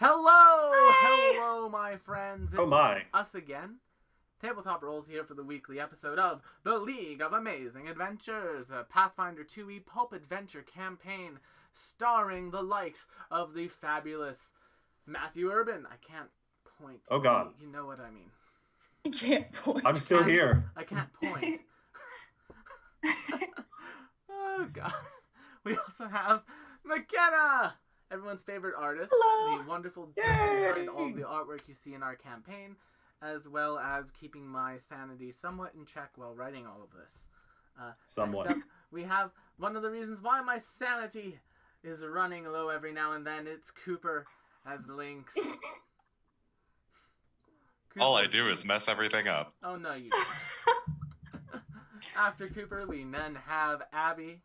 Hello, my friends. It's us again. Tabletop Rolls here for the weekly episode of The League of Amazing Adventures, a Pathfinder 2e pulp adventure campaign starring the likes of the fabulous Matthew Urban. I can't point. Oh, God. You know what I mean. I can't point. I'm still here. I can't point. Oh, God. We also have McKenna, everyone's favorite artist. Hello. The wonderful behind all the artwork you see in our campaign, as well as keeping my sanity somewhat in check while writing all of this. Somewhat. Next up, we have one of the reasons why my sanity is running low every now and then. It's Cooper as LYNX. All I do is mess everything up. Oh, no, you don't. After Cooper, we then have Abby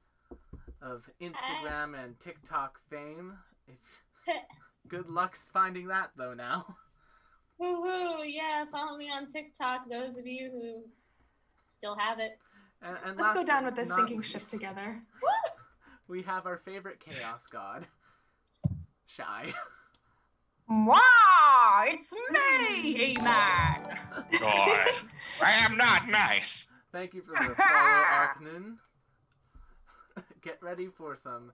of Instagram and TikTok fame. Good luck finding that, though, now. Woohoo! Yeah, follow me on TikTok, those of you who still have it. And Let's go down with this sinking ship together. We have our favorite chaos god, Shy. Wow, it's me, He-Man! God, I am not nice. Thank you for the follow, Arknoon. Get ready for some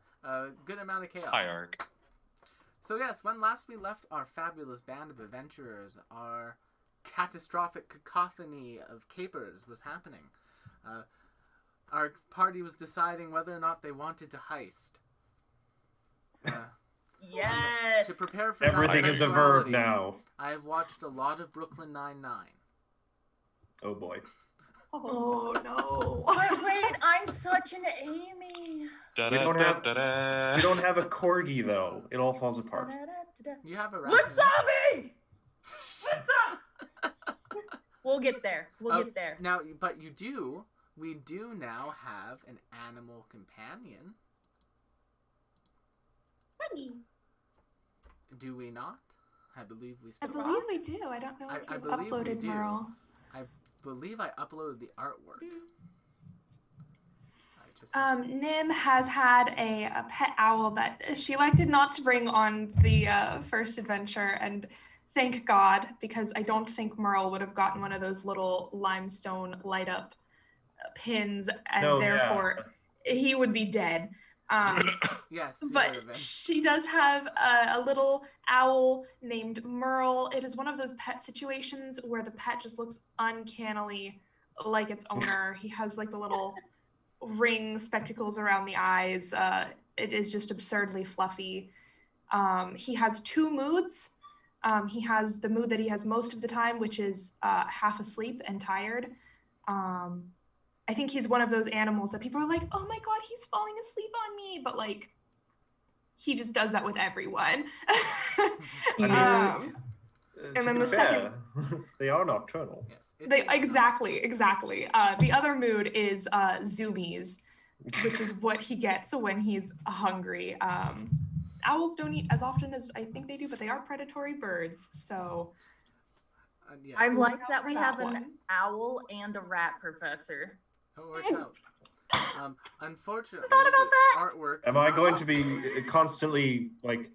good amount of chaos. Hi, Ark. So yes, when last we left our fabulous band of adventurers, our catastrophic cacophony of capers was happening. Our party was deciding whether or not they wanted to heist. Yes! To prepare for Everything that is a verb eventuality, now. I have watched a lot of Brooklyn Nine-Nine. Oh boy. Oh no. Wait, I'm such an Amy. We don't have a corgi though. It all falls apart. You have a Wasabi! We'll get there. We'll get there. Now, but we do now have an animal companion. Honey. Do we not? I believe we I still believe we do. I don't know if I you believe we uploaded do. Merle. I believe I uploaded the artwork. Nim has had a pet owl that she elected not to bring on the first adventure, and thank God, because I don't think Merle would have gotten one of those little limestone light up pins, and therefore he would be dead. Yes, but she does have a little owl named Merle. It is one of those pet situations where the pet just looks uncannily like its owner. He has like the little ring spectacles around the eyes. It is just absurdly fluffy. He has two moods. He has the mood that he has most of the time, which is half asleep and tired. I think he's one of those animals that people are like, oh my God, he's falling asleep on me. But like, he just does that with everyone. And then the second, they are nocturnal. Yes, exactly. The other mood is zoomies, which is what he gets when he's hungry. Owls don't eat as often as I think they do, but they are predatory birds. So yes. I like that we have an owl and a rat professor. It works out. Unfortunately, Thought about the artwork. Am I going to be constantly like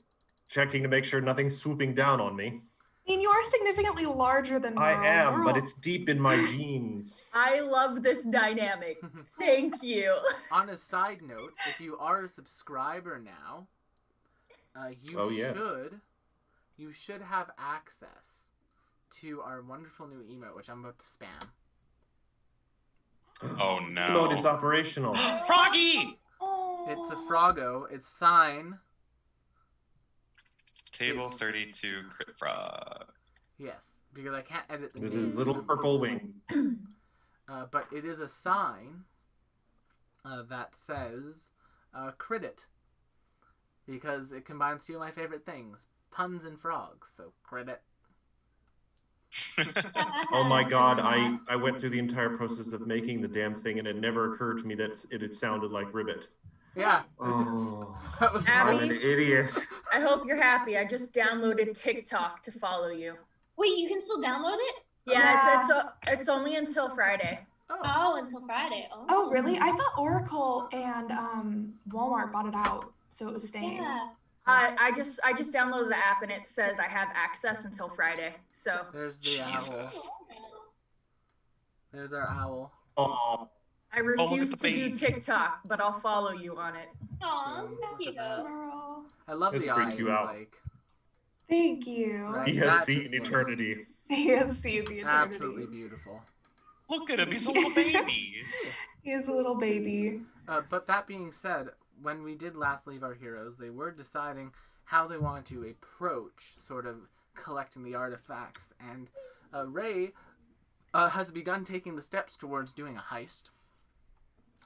checking to make sure nothing's swooping down on me? I mean, you are significantly larger than Merle. I am, but it's deep in my genes. I love this dynamic. Thank you. On a side note, if you are a subscriber now, you should have access to our wonderful new emote, which I'm about to spam. Oh no. Emote is operational. Froggy! It's a froggo. It's sign. Table It's- 32 crit frog. Yes, because I can't edit the With name his for little some purple reason. wing. But it is a sign that says crit it. Because it combines two of my favorite things, puns and frogs. So crit it. Oh my god, I went through the entire process of making the damn thing and it never occurred to me that it had sounded like ribbit. Yeah. Oh, That was Abby? I'm an idiot. I hope you're happy. I just downloaded TikTok to follow you. Wait, you can still download it? Yeah, it's only until Friday. Oh, until Friday. Oh, really? I thought Oracle and Walmart bought it out, so it was staying. Yeah. I just downloaded the app and it says I have access until Friday. So There's the owl. Jesus. There's our owl. Oh, I look at refuse the to do baby. TikTok, but I'll follow you on it. Aw, Boom. thank you. Girl. I love Let's the freak eyes. you out. Like, Thank you. Right. he has That seen just looks- eternity. He has seen the eternity. absolutely beautiful. Look at him, he's a little baby. He is a little baby. But that being said, when we did last leave our heroes, they were deciding how they wanted to approach sort of collecting the artifacts. And Ray has begun taking the steps towards doing a heist.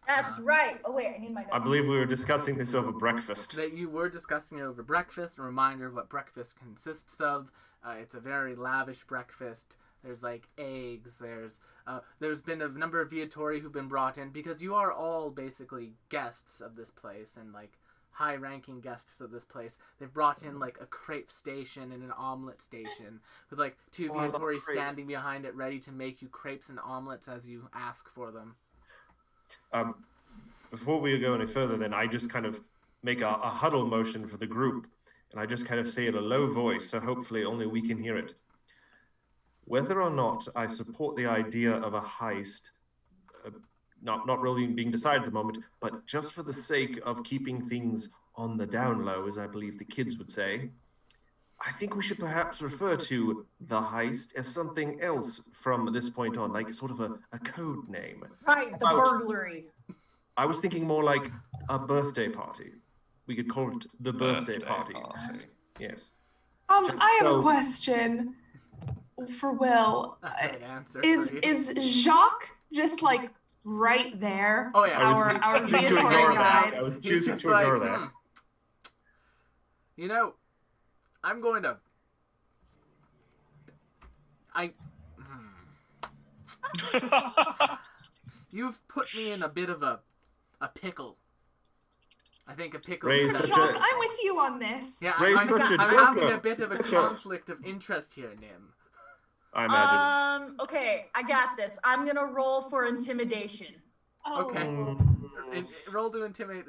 That's right. Oh wait, I need my. I believe we were discussing this over breakfast. That you were discussing it over breakfast. A reminder of what breakfast consists of. It's a very lavish breakfast. There's like eggs. There's been a number of Viatori who've been brought in because you are all basically guests of this place and like high-ranking guests of this place. They've brought in like a crepe station and an omelet station with like two Oh, I love Viatori standing crepes. behind it, ready to make you crepes and omelets as you ask for them. Before we go any further, then I just kind of make a huddle motion for the group, and I just kind of say in a low voice, so hopefully only we can hear it. Whether or not I support the idea of a heist, not really being decided at the moment, but just for the sake of keeping things on the down low, as I believe the kids would say, I think we should perhaps refer to the heist as something else from this point on, like sort of a code name. Right, the About- burglary. I was thinking more like a birthday party. We could call it the birthday party. Yes. Just I have so- a question for Will. I have an answer Is for you. is Jacques just like right there? Oh yeah, I was Our choosing to Viatori ignore guide. that. I was He's choosing just to ignore like, that. You know, I'm going to. You've put me in a bit of a pickle. I think a pickle. Ray's is such better. Jacques, I'm with you on this. Yeah, Ray's I'm such a having joker. a bit of a Such a- conflict of interest here, Nim. I imagine. Okay, I got this. I'm gonna roll for intimidation. Oh. Okay. Roll to intimidate.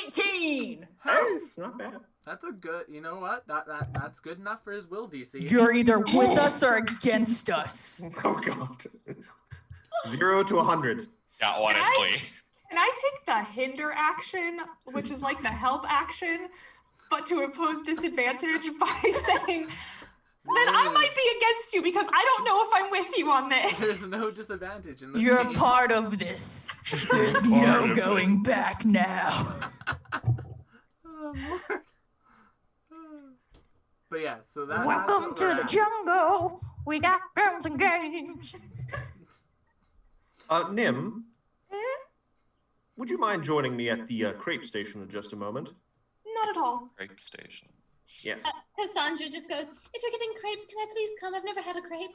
18. Hey, it's not bad. That's a good. You know what? That's good enough for his will DC. You're either with us or against us. Oh god. 0 to 100. Yeah, honestly. Can I take the hinder action, which is like the help action, but to impose disadvantage by saying that I might be against you because I don't know if I'm with you on this. There's no disadvantage in this You're game. part of this. There's Part no of going this. back now. Oh, Lord. But yeah, so that's Welcome what to we're the at. jungle. We got guns and games. Nim, would you mind joining me at the crepe station in just a moment? Not at all. Grape station. Yes. Cassandra just goes, if you're getting crepes, can I please come? I've never had a crepe.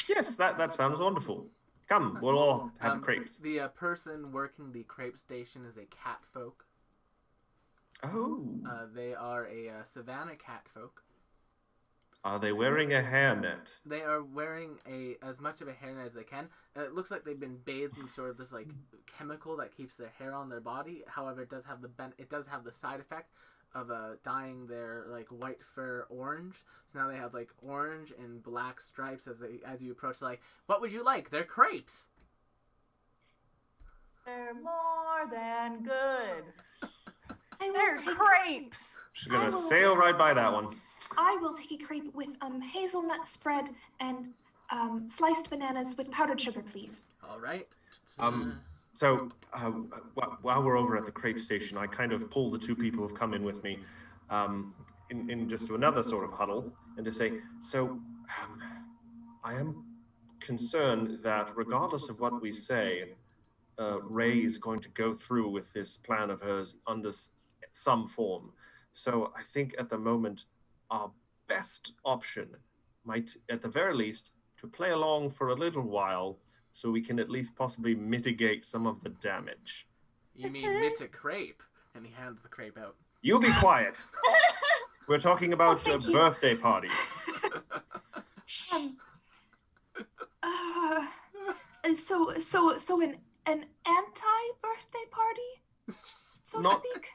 Yes, that sounds wonderful. Come, we'll all have crepes. The person working the crepe station is a cat folk. Oh. They are a savannah cat folk. Are they wearing a hairnet? They are wearing as much of a hairnet as they can. It looks like they've been bathed in sort of this like chemical that keeps their hair on their body. However, it does have the side effect of dyeing their like white fur orange. So now they have like orange and black stripes as you approach. Like, what would you like? They're crepes. They're more than good. I will They're take crepes. She's gonna sail right by that one. I will take a crepe with hazelnut spread and sliced bananas with powdered sugar, please. All right. So while we're over at the crepe station, I kind of pull the two people who've come in with me in just to another sort of huddle and to say, so I am concerned that regardless of what we say, Ray is going to go through with this plan of hers under some form. So I think at the moment, our best option might, at the very least, to play along for a little while so we can at least possibly mitigate some of the damage. You mean mint a crepe? And he hands the crepe out. You be quiet. We're talking about a birthday party. So an anti-birthday party, so to speak?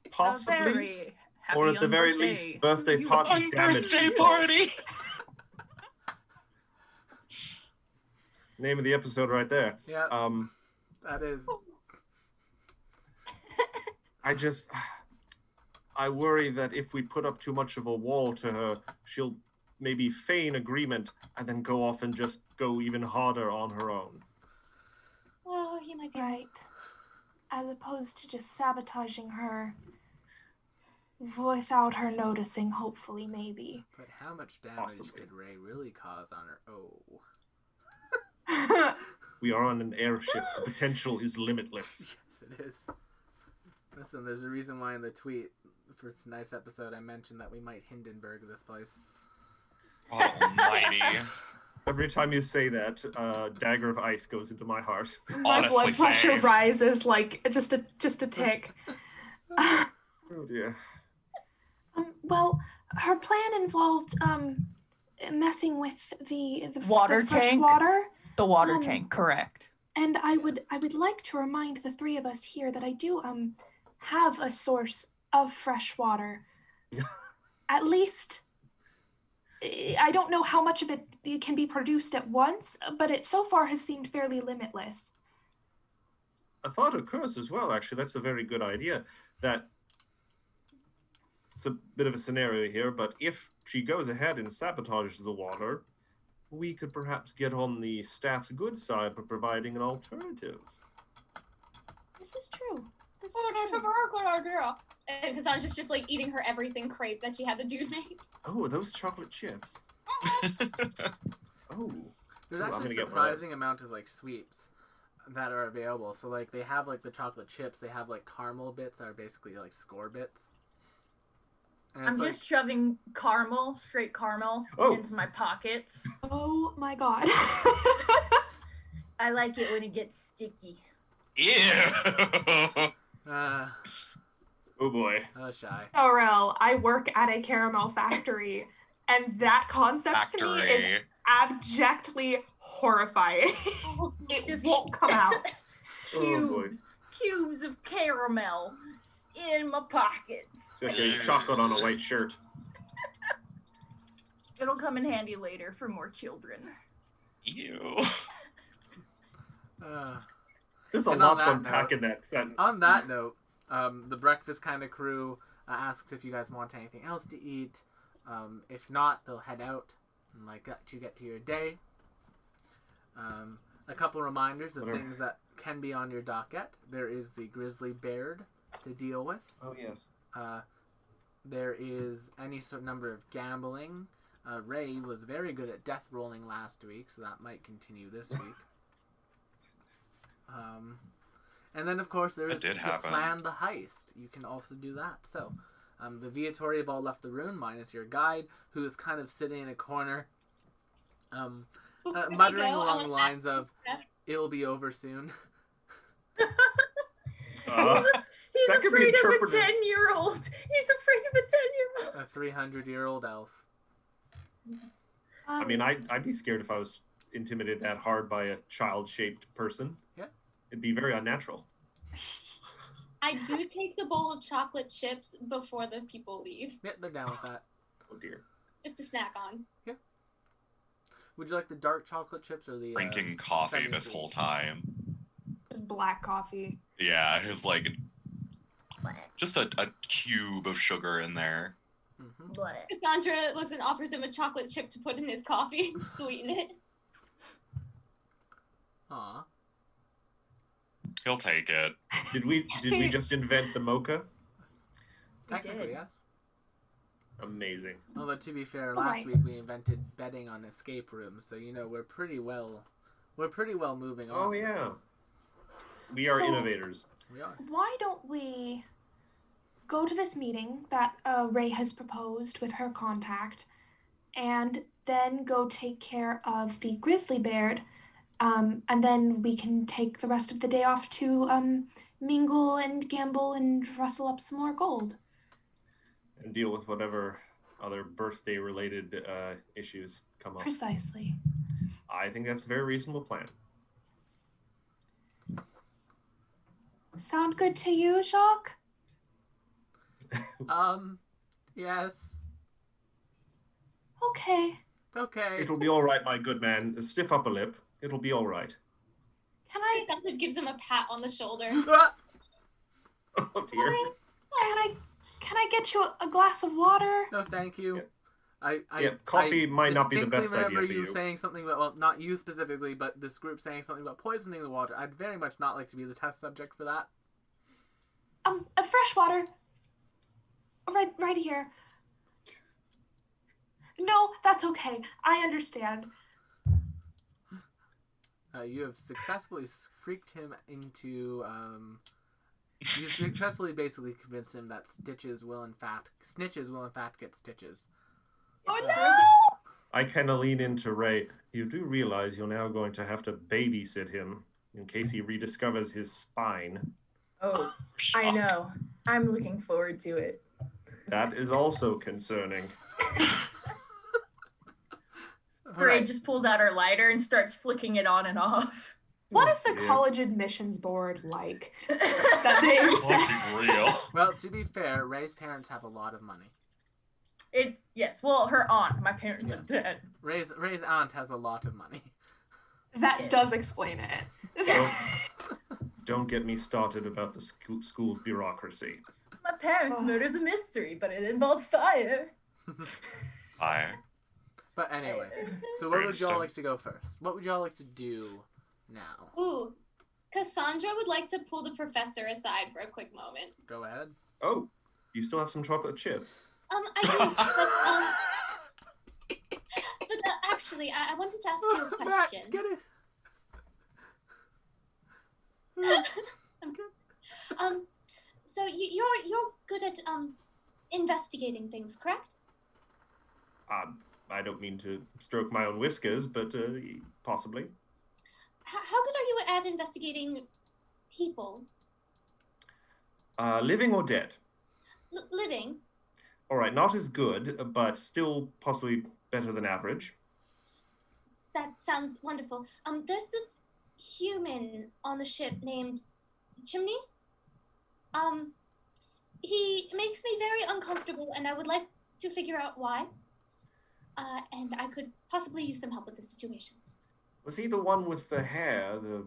Possibly. Or at the very least, birthday party damage. Birthday party! Name of the episode right there. Yeah. That is. I worry that if we put up too much of a wall to her, she'll maybe feign agreement and then go off and just go even harder on her own. Well, you might be right. As opposed to just sabotaging her without her noticing, hopefully, maybe. But how much damage could Ray really cause on her? We are on an airship. The potential is limitless. Yes, it is. Listen, there's a reason why in the tweet for tonight's episode I mentioned that we might Hindenburg this place. Almighty. Every time you say that, dagger of ice goes into my heart. My blood pressure rises like just a tick. Oh dear. Well, her plan involved messing with the water fresh tank. Water. The water tank, correct. And I would like to remind the three of us here that I do have a source of fresh water. At least I don't know how much of it can be produced at once, but it so far has seemed fairly limitless. A thought occurs as well, actually. That's a very good idea. That it's a bit of a scenario here, but if she goes ahead and sabotages the water, we could perhaps get on the staff's good side for providing an alternative. This is true. This Oh, is that's a true. very good idea. Because I was just like eating her everything crepe that she had the dude make. Oh, are those chocolate chips? Oh. There's I'm actually gonna a get one of surprising amount of like sweeps that are available. So like they have like the chocolate chips, they have like caramel bits that are basically like score bits. And I'm it's just shoving straight caramel into my pockets. Oh my god. I like it when it gets sticky. Ew. Oh boy. Oh, shy. Orel, I work at a caramel factory, and that concept to me is abjectly horrifying. It won't come out. Cubes of caramel in my pockets. It's like a chocolate on a white shirt. It'll come in handy later for more children. Ew. There's a lot to unpack in that sentence. On that note, the breakfast kind of crew asks if you guys want anything else to eat. If not, they'll head out and let you get to your day. A couple reminders of things that can be on your docket. There is the Grizzly Bearid to deal with. Oh yes. There is any sort of number of gambling. Ray was very good at death rolling last week, so that might continue this week. And then, of course, there is to plan the heist. You can also do that. So, the Viatori have all left the room, minus your guide, who is kind of sitting in a corner, muttering along the lines of, "It'll be over soon." He's afraid of a 10-year-old. He's afraid of a 10-year-old. A 300-year-old elf. I mean, I'd be scared if I was intimidated that hard by a child-shaped person. Yeah. It'd be very unnatural. I do take the bowl of chocolate chips before the people leave. Yeah, they're down with that. Oh dear. Just to snack on. Yeah. Would you like the dark chocolate chips or the Drinking coffee this whole time. Just black coffee. Yeah, it was like just a cube of sugar in there. But Cassandra looks and offers him a chocolate chip to put in his coffee and sweeten it. Aw. He'll take it. Did we just invent the mocha? Technically, did. yes. Amazing. Although, to be fair, Oh, last right. week we invented betting on escape rooms, so, you know, we're pretty well moving on. Oh yeah. We are So- innovators. We are. Why don't we go to this meeting that Ray has proposed with her contact, and then go take care of the Grizzly Bearid, and then we can take the rest of the day off to mingle and gamble and rustle up some more gold. And deal with whatever other birthday-related issues come up. Precisely. I think that's a very reasonable plan. Sound good to you, Jacques? Yes. Okay. Okay. It'll be all right, my good man. Stiff upper lip. It'll be all right. Can I Cassandra gives him a pat on the shoulder. Ah! Oh dear. can I get you a glass of water? No, thank you. Yeah. I coffee might not be the best distinctly idea remember for you you. saying something about, well, not you specifically, but this group saying something about poisoning the water. I'd very much not like to be the test subject for that. A fresh water. Right here. No, that's okay. I understand. You have successfully freaked him into, you successfully basically convinced him that snitches will in fact get stitches. Oh no! I kind of lean into Ray. You do realize you're now going to have to babysit him in case he rediscovers his spine. oh, I know. I'm looking forward to it. That is also concerning. Ray just pulls out her lighter and starts flicking it on and off. What is the Yeah. college admissions board like that they Let's accept? be real. Well, to be fair, Ray's parents have a lot of money. Yes, well, her aunt. My parents Yes. are dead. Ray's aunt has a lot of money. That Yes. does explain it. Don't get me started about the school's bureaucracy. My parents' murder's a mystery, but it involves fire. Fire. But anyway, so where would y'all Brimstone. like to go first? What would y'all like to do now? Ooh, Cassandra would like to pull the professor aside for a quick moment. Go ahead. Oh, you still have some chocolate chips. I do, but actually, I wanted to ask you a Matt, question. get it. I'm good. So you're good at investigating things, correct? I don't mean to stroke my own whiskers, but possibly. How good are you at investigating people? Living or dead? Living? All right, not as good, but still possibly better than average. That sounds wonderful. There's this human on the ship named Chimney. He makes me very uncomfortable, and I would like to figure out why. And I could possibly use some help with this situation. Was he the one with the hair, the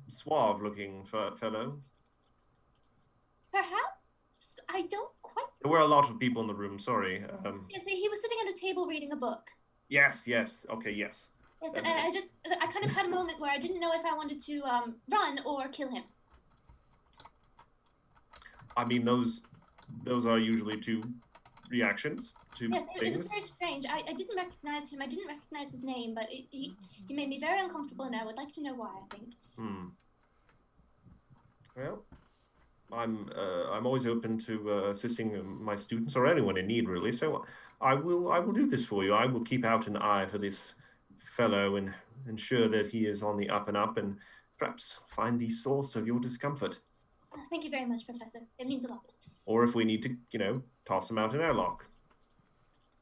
suave-looking fellow? Perhaps? I don't quite... There were a lot of people in the room, sorry. Yes, he was sitting at a table reading a book. Yes, okay, yes. Yes, and I kind of had a moment where I didn't know if I wanted to run or kill him. I mean, those are usually two reactions to Yes, it things. was very strange. I didn't recognize him. I didn't recognize his name, but he made me very uncomfortable, and I would like to know why, I think. Well, I'm always open to assisting my students or anyone in need, really. So I will do this for you. I will keep out an eye for this fellow and ensure that he is on the up and up, and perhaps find the source of your discomfort. Thank you very much, Professor. It means a lot. Or if we need to, toss him out an airlock.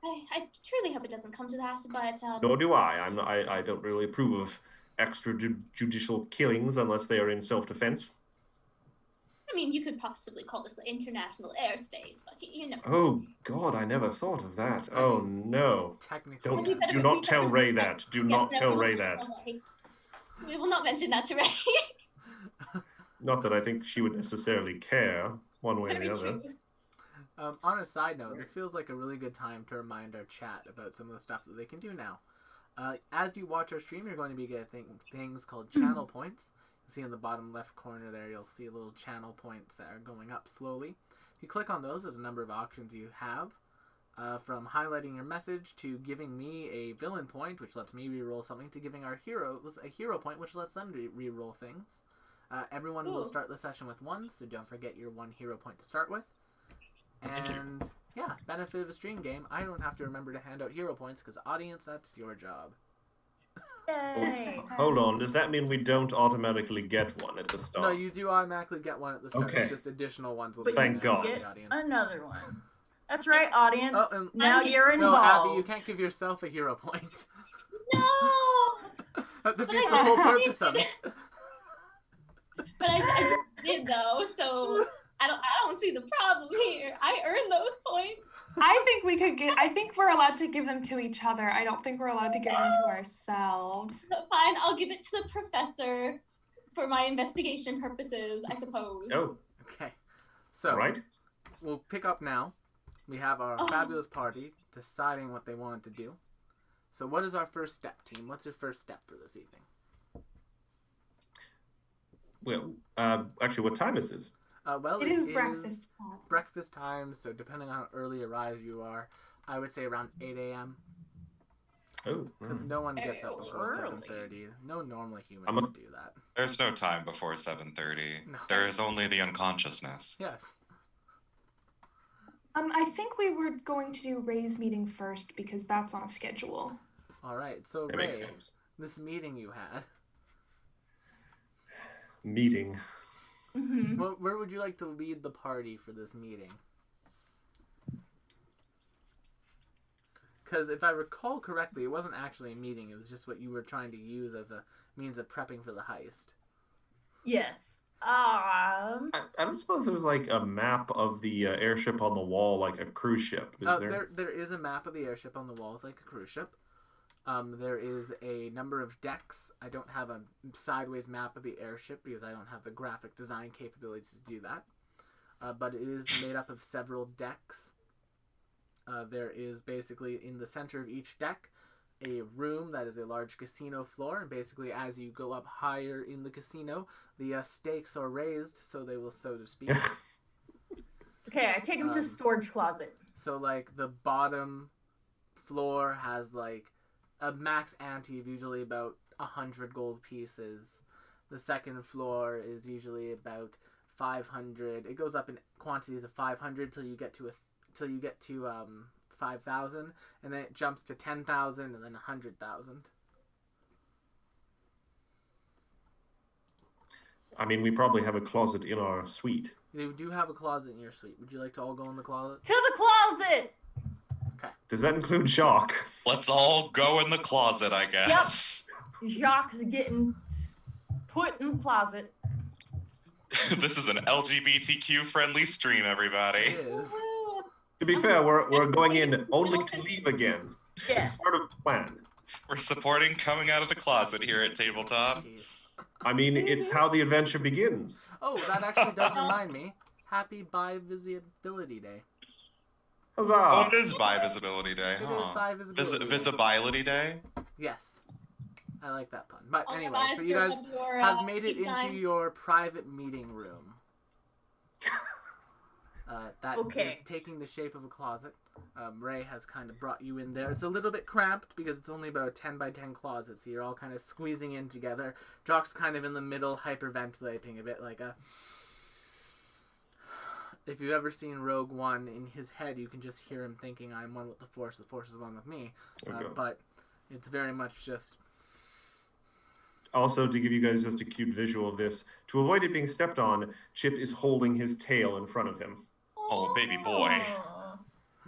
I truly hope it doesn't come to that, but Nor do I. I don't really approve of extrajudicial killings unless they are in self-defense. I mean, you could possibly call this international airspace, but you never. Oh God, I never thought of that. Oh no! Technically, Don't yes. do not tell Ray that. Do not tell Ray that. We will not mention that to Ray. Not that I think she would necessarily care one way or Very the other. true. On a side note, this feels like a really good time to remind our chat about some of the stuff that they can do now. As you watch our stream, you're going to be getting things called channel points. You see in the bottom left corner there, you'll see little channel points that are going up slowly. If you click on those, there's a number of options you have. From highlighting your message to giving me a villain point, which lets me reroll something, to giving our heroes a hero point, which lets them reroll things. Everyone will start the session with 1, so don't forget your 1 hero point to start with. And yeah, benefit of a stream game, I don't have to remember to hand out hero points because audience, that's your job. Yay. Hold on, does that mean we don't automatically get one at the start? No, you do automatically get one at the start. Okay. It's just additional ones will But be Thank given out God. to Get the audience. another one. That's right, audience. Oh, and now you're no, involved. Abby, you can't give yourself a hero point. No! That defeats I the whole did. purpose of it. But I did though, so I don't see the problem here. I earned those points. I think we're allowed to give them to each other. I don't think we're allowed to give them to ourselves. So fine, I'll give it to the professor for my investigation purposes, I suppose. Oh, Okay, so all right. we'll pick up now. We have our fabulous party deciding what they wanted to do. So what is our first step, team? What's your first step for this evening? Well, actually, what time is it? Well, It is breakfast time. breakfast time, so depending on how early arise you are, I would say around 8 a.m. Oh, Because no one gets up before Early. 7:30. No normal humans I'm a- do that. There's no time before 7:30. No. There is only the unconsciousness. Yes. I think we were going to do Ray's meeting first because that's on a schedule. All right, so that makes Ray, sense. this meeting you had, Meeting. Mhm. where would you like to lead the party for this meeting? Because if I recall correctly, it wasn't actually a meeting. It was just what you were trying to use as a means of prepping for the heist. Yes. I don't suppose there was like a map of the airship on the wall, like a cruise ship. Is there? There is a map of the airship on the walls, like a cruise ship. There is a number of decks. I don't have a sideways map of the airship because I don't have the graphic design capabilities to do that. But it is made up of several decks. There is basically in the center of each deck a room that is a large casino floor, and basically as you go up higher in the casino, the stakes are raised, so they will, so to speak. Okay, I take him to storage closet. So like the bottom floor has like a max ante of usually about 100 gold pieces. The second floor is usually about 500. It goes up in quantities of 500 till you get to 5,000, and then it jumps to 10,000 and then 100,000. I mean, we probably have a closet in our suite. You do have a closet in your suite. Would you like to all go in the closet? To the closet! Does that include Jacques? Let's all go in the closet, I guess. Jacques is getting put in the closet. This is an LGBTQ friendly stream, everybody. It is. Woo. To be fair, we're going in only to leave again. Yes. It's part of the plan. We're supporting coming out of the closet here at Tabletop. Jeez. I mean, it's how the adventure begins. Oh, that actually does remind me. Happy Bi-Visibility Day. Huzzah! Oh, it is Bi Visibility Day, It is huh? Bi-Visibility Day. Visibility Day? Yes. I like that pun. But All anyway, guys so you turn guys up your, have made it peak into time. your private meeting room. That Okay. is taking the shape of a closet. Ray has kind of brought you in there. It's a little bit cramped because it's only about a 10 by 10 closet, so you're all kind of squeezing in together. Jock's kind of in the middle, hyperventilating a bit like a... If you've ever seen Rogue One, in his head you can just hear him thinking, I'm one with the Force is one with me. Okay. But it's very much just... Also, to give you guys just a cute visual of this, to avoid it being stepped on, Chip is holding his tail in front of him. Oh, baby boy. Aw.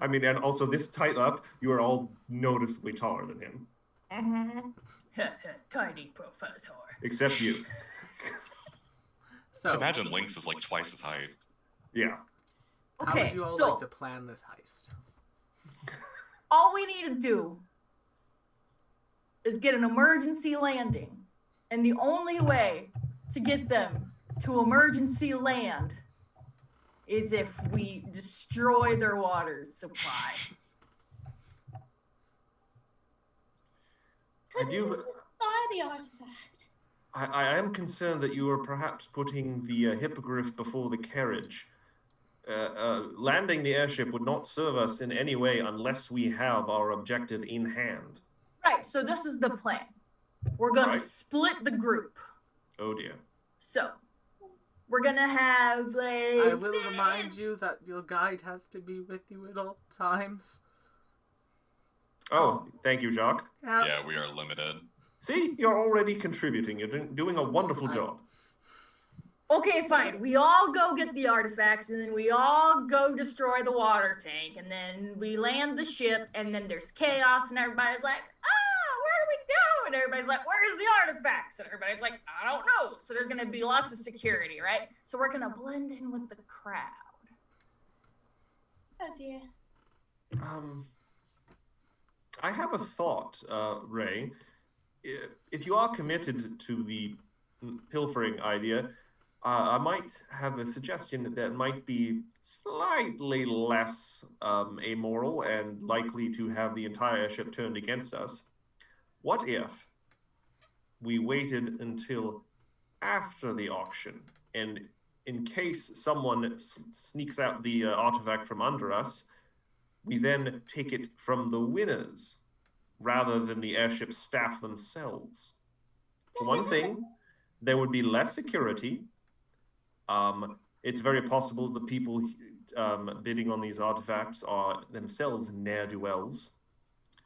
I mean, and also this tight up, you are all noticeably taller than him. Tiny professor. Except you. So, Imagine Lynx is like twice his height. Yeah. how would Okay, you all so like to plan this heist? all we need to do is get an emergency landing. And the only way to get them to emergency land is if we destroy their water supply. Couldn't we just buy the artifact? I am concerned that you are perhaps putting the hippogriff before the carriage. Landing the airship would not serve us in any way unless we have our objective in hand. Right, so this is the plan. We're gonna split the group. Oh dear. So, we're gonna have I will remind you that your guide has to be with you at all times. Oh, thank you, Jacques. Yeah, we are limited. See, you're already contributing. You're doing a wonderful job. Okay, fine. We all go get the artifacts, and then we all go destroy the water tank, and then we land the ship, and then there's chaos, and everybody's like, where do we go? And everybody's like, where's the artifacts? And everybody's like, I don't know. So there's going to be lots of security, right? So we're going to blend in with the crowd. Oh, dear. I have a thought, Ray. If you are committed to the pilfering idea, I might have a suggestion that might be slightly less amoral and likely to have the entire airship turned against us. What if we waited until after the auction, and in case someone sneaks out the artifact from under us, we then take it from the winners rather than the airship staff themselves? For one thing, there would be less security. It's very possible the people bidding on these artifacts are themselves ne'er-do-wells.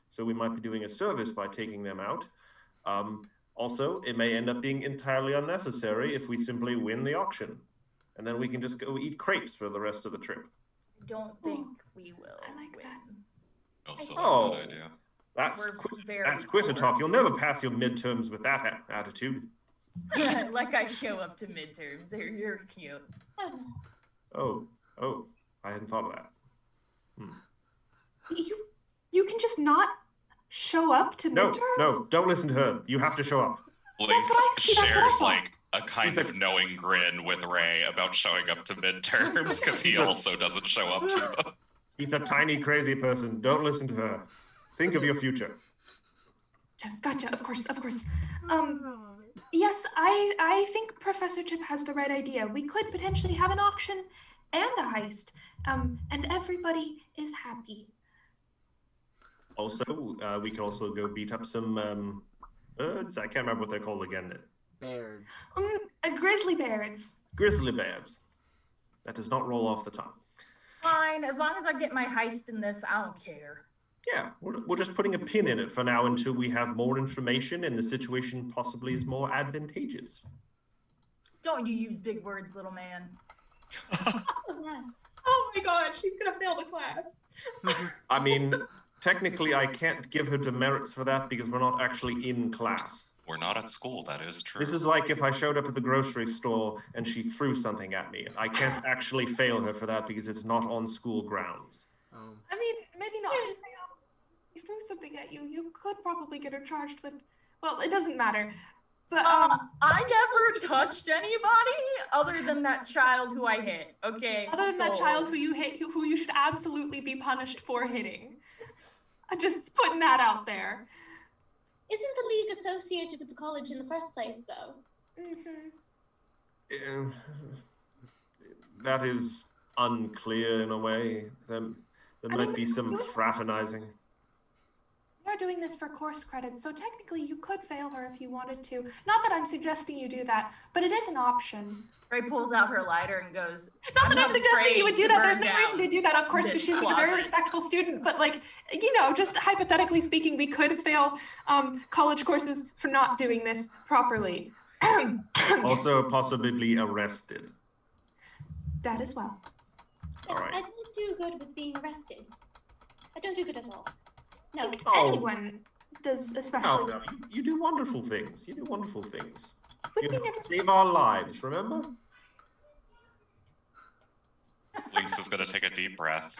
So we might be doing a service by taking them out. Also, it may end up being entirely unnecessary if we simply win the auction. And then we can just go eat crepes for the rest of the trip. I don't think we will win. Also, Oh. a good idea. That's quitter talk. You'll never pass your midterms with that attitude. Like I show up to midterms. You're cute. Oh, Oh, I hadn't thought of that. You can just not show up to midterms? No, don't listen to her. You have to show up. Lynx that's what I shares thought. like a kind of knowing grin with Ray about showing up to midterms because he also doesn't show up to them. He's a tiny, crazy person. Don't listen to her. Think of your future. Yeah, gotcha, of course. Yes, I think Professor Chip has the right idea. We could potentially have an auction and a heist, and everybody is happy. Also, we could also go beat up some birds. I can't remember what they're called again. Bears. Grizzly Bearids. Grizzly bears. That does not roll off the tongue. Fine, as long as I get my heist in this, I don't care. Yeah, we're just putting a pin in it for now until we have more information and the situation possibly is more advantageous. Don't you use big words, little man. Oh my god, she's gonna fail the class. I mean, technically I can't give her demerits for that because we're not actually in class. We're not at school, that is true. This is like if I showed up at the grocery store and she threw something at me. I can't actually fail her for that because it's not on school grounds. Oh. I mean, maybe not. If threw something at you, you could probably get her charged with, well, it doesn't matter. But I never touched anybody other than that child who I hit. Okay. other than that child who you hit, who you should absolutely be punished for hitting. Just putting that out there. Isn't the league associated with the college in the first place, though? Mm-hmm. That is unclear in a way. There might be some fraternizing. You're doing this for course credits, so technically you could fail her if you wanted to. Not that I'm suggesting you do that, but it is an option. Ray pulls out her lighter and goes, Not that I'm suggesting you would do that. There's no burn reason to do that, of course, because this she's like a very closet. respectful student. But like, just hypothetically speaking, we could fail college courses for not doing this properly. Also possibly be arrested. That as well. Yes, All right. I don't do good with being arrested. I don't do good at all. No. Oh. Anyone does, especially. No, you do wonderful things. You do wonderful things. With You me never save our lives, remember? Lynx is going to take a deep breath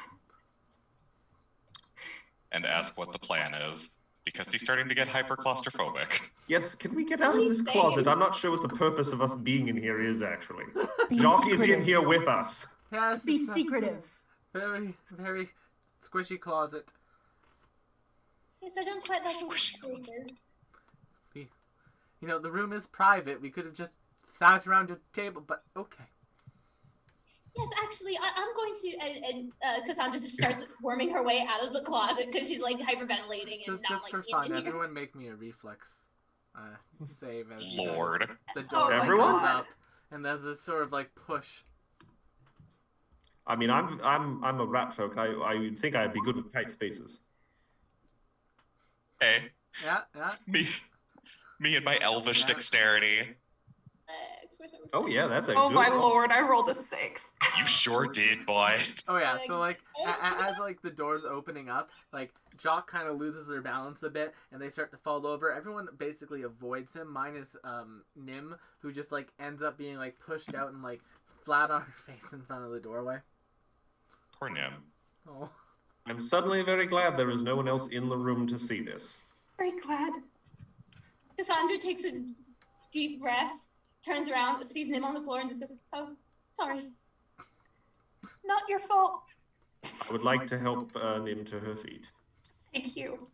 and ask what the plan is because he's starting to get hyperclaustrophobic. Yes, can we get out of this closet? I'm not sure what the purpose of us being in here is, actually. Jock is in here with us. Yes. Be it's a secretive. very, very squishy closet. Yes, I don't quite like the Squishy spaces. You know, the room is private. We could have just sat around a table, but okay. Yes, actually, I'm going to, and Cassandra just starts worming her way out of the closet because she's like hyperventilating and not Just like for in fun, here. everyone make me a reflex save as you Lord. guys, the Oh door my Everyone? opens God. up, and there's this sort of like push. I mean, I'm a rat folk. I would think I'd be good with tight spaces. Hey, Yeah. me and my elvish dexterity. Where's my Oh yeah, that's a Oh good my roll. lord, I rolled a 6. You sure did, boy. Oh yeah. So like as like the doors opening up, like Jock kind of loses their balance a bit, and they start to fall over. Everyone basically avoids him, minus Nim, who just like ends up being like pushed out and like flat on her face in front of the doorway. Poor Nim. Oh. I'm suddenly very glad there is no one else in the room to see this. Very glad. Cassandra takes a deep breath, turns around, sees Nim on the floor, and just goes, "Oh, sorry." Not your fault. I would like to help Nim to her feet. Thank you.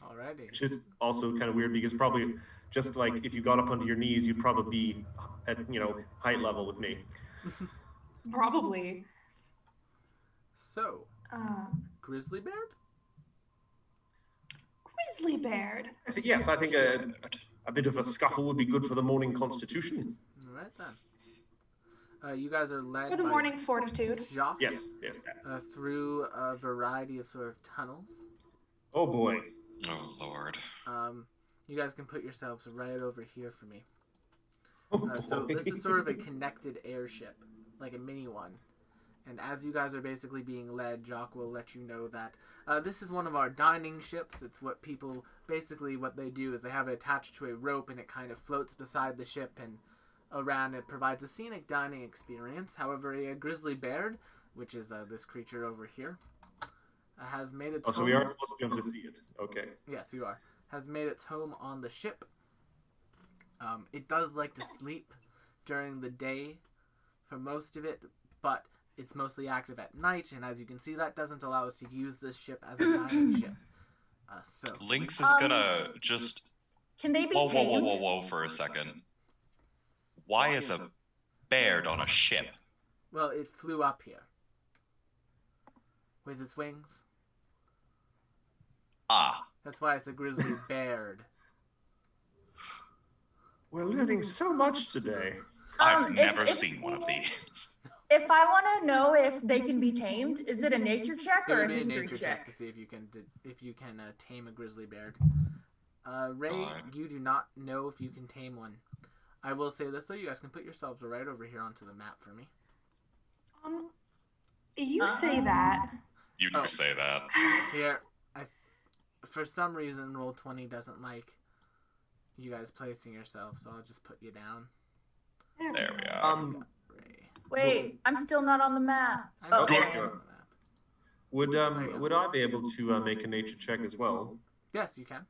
Alrighty. Which is also kind of weird because probably just like if you got up onto your knees, you'd probably be at, height level with me. Probably. So, Grizzly Bearid? Grizzly Bearid. Yes, I think a bit of a scuffle would be good for the morning constitution. Alright then. You guys are led For the by morning fortitude. Jacques Yes. through a variety of sort of tunnels. Oh boy. Oh, Lord. You guys can put yourselves right over here for me. Oh, So boy. this is sort of a connected airship, like a mini one. And as you guys are basically being led, Jock will let you know that this is one of our dining ships. It's what people, basically what they do is they have it attached to a rope and it kind of floats beside the ship and around it provides a scenic dining experience. However, a grizzly bear, which is this creature over here, has made its home... So we are supposed to be able to see it. Okay. Yes, you are. Has made its home on the ship. It does like to sleep during the day for most of it, but it's mostly active at night, and as you can see, that doesn't allow us to use this ship as a dining ship. So Lynx is gonna just... Can they be Whoa, tamed? whoa, for a second. Why is a bear on a ship? Well, it flew up here. With its wings. Ah. That's why it's a grizzly beared. We're learning so much today. I've never seen one of these. If I want to know if they can be tamed, is it a nature check It or would a be a history nature check? to see if you can tame a grizzly bear. Ray, God. you do not know if you can tame one. I will say this though, you guys can put yourselves right over here onto the map for me. You say that. You do say that. Here, for some reason, Roll20 doesn't like you guys placing yourselves, so I'll just put you down. There we are. Ray. Wait, I'm still not on the map. I know Okay. you're on the map. Would I be able to make a nature check as well? Yes, you can.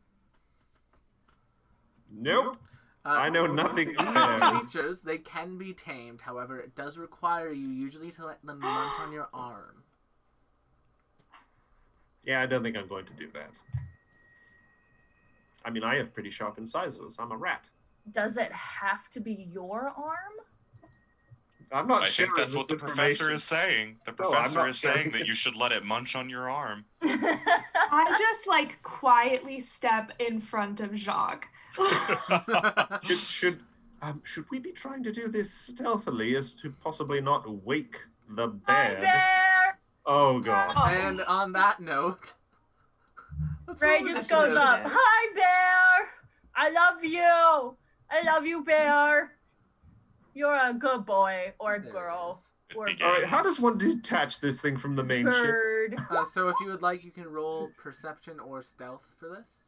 Nope. I know nothing. These creatures, they can be tamed. However, it does require you usually to let them munch on your arm. Yeah, I don't think I'm going to do that. I mean, I have pretty sharp incisors. I'm a rat. Does it have to be your arm? I'm not I sure. think that's what the professor is saying. The professor not is saying sure. that you should let it munch on your arm. I just quietly step in front of Jacques. Should we be trying to do this stealthily as to possibly not wake the Hi, bear? bear! Oh god. And on that note, Ray just goes up. Hi, bear! I love you! I love you, bear! You're a good boy or There it girl is. or It All right, how does one detach this thing from the main ship? bird. So if you would like, you can roll perception or stealth for this.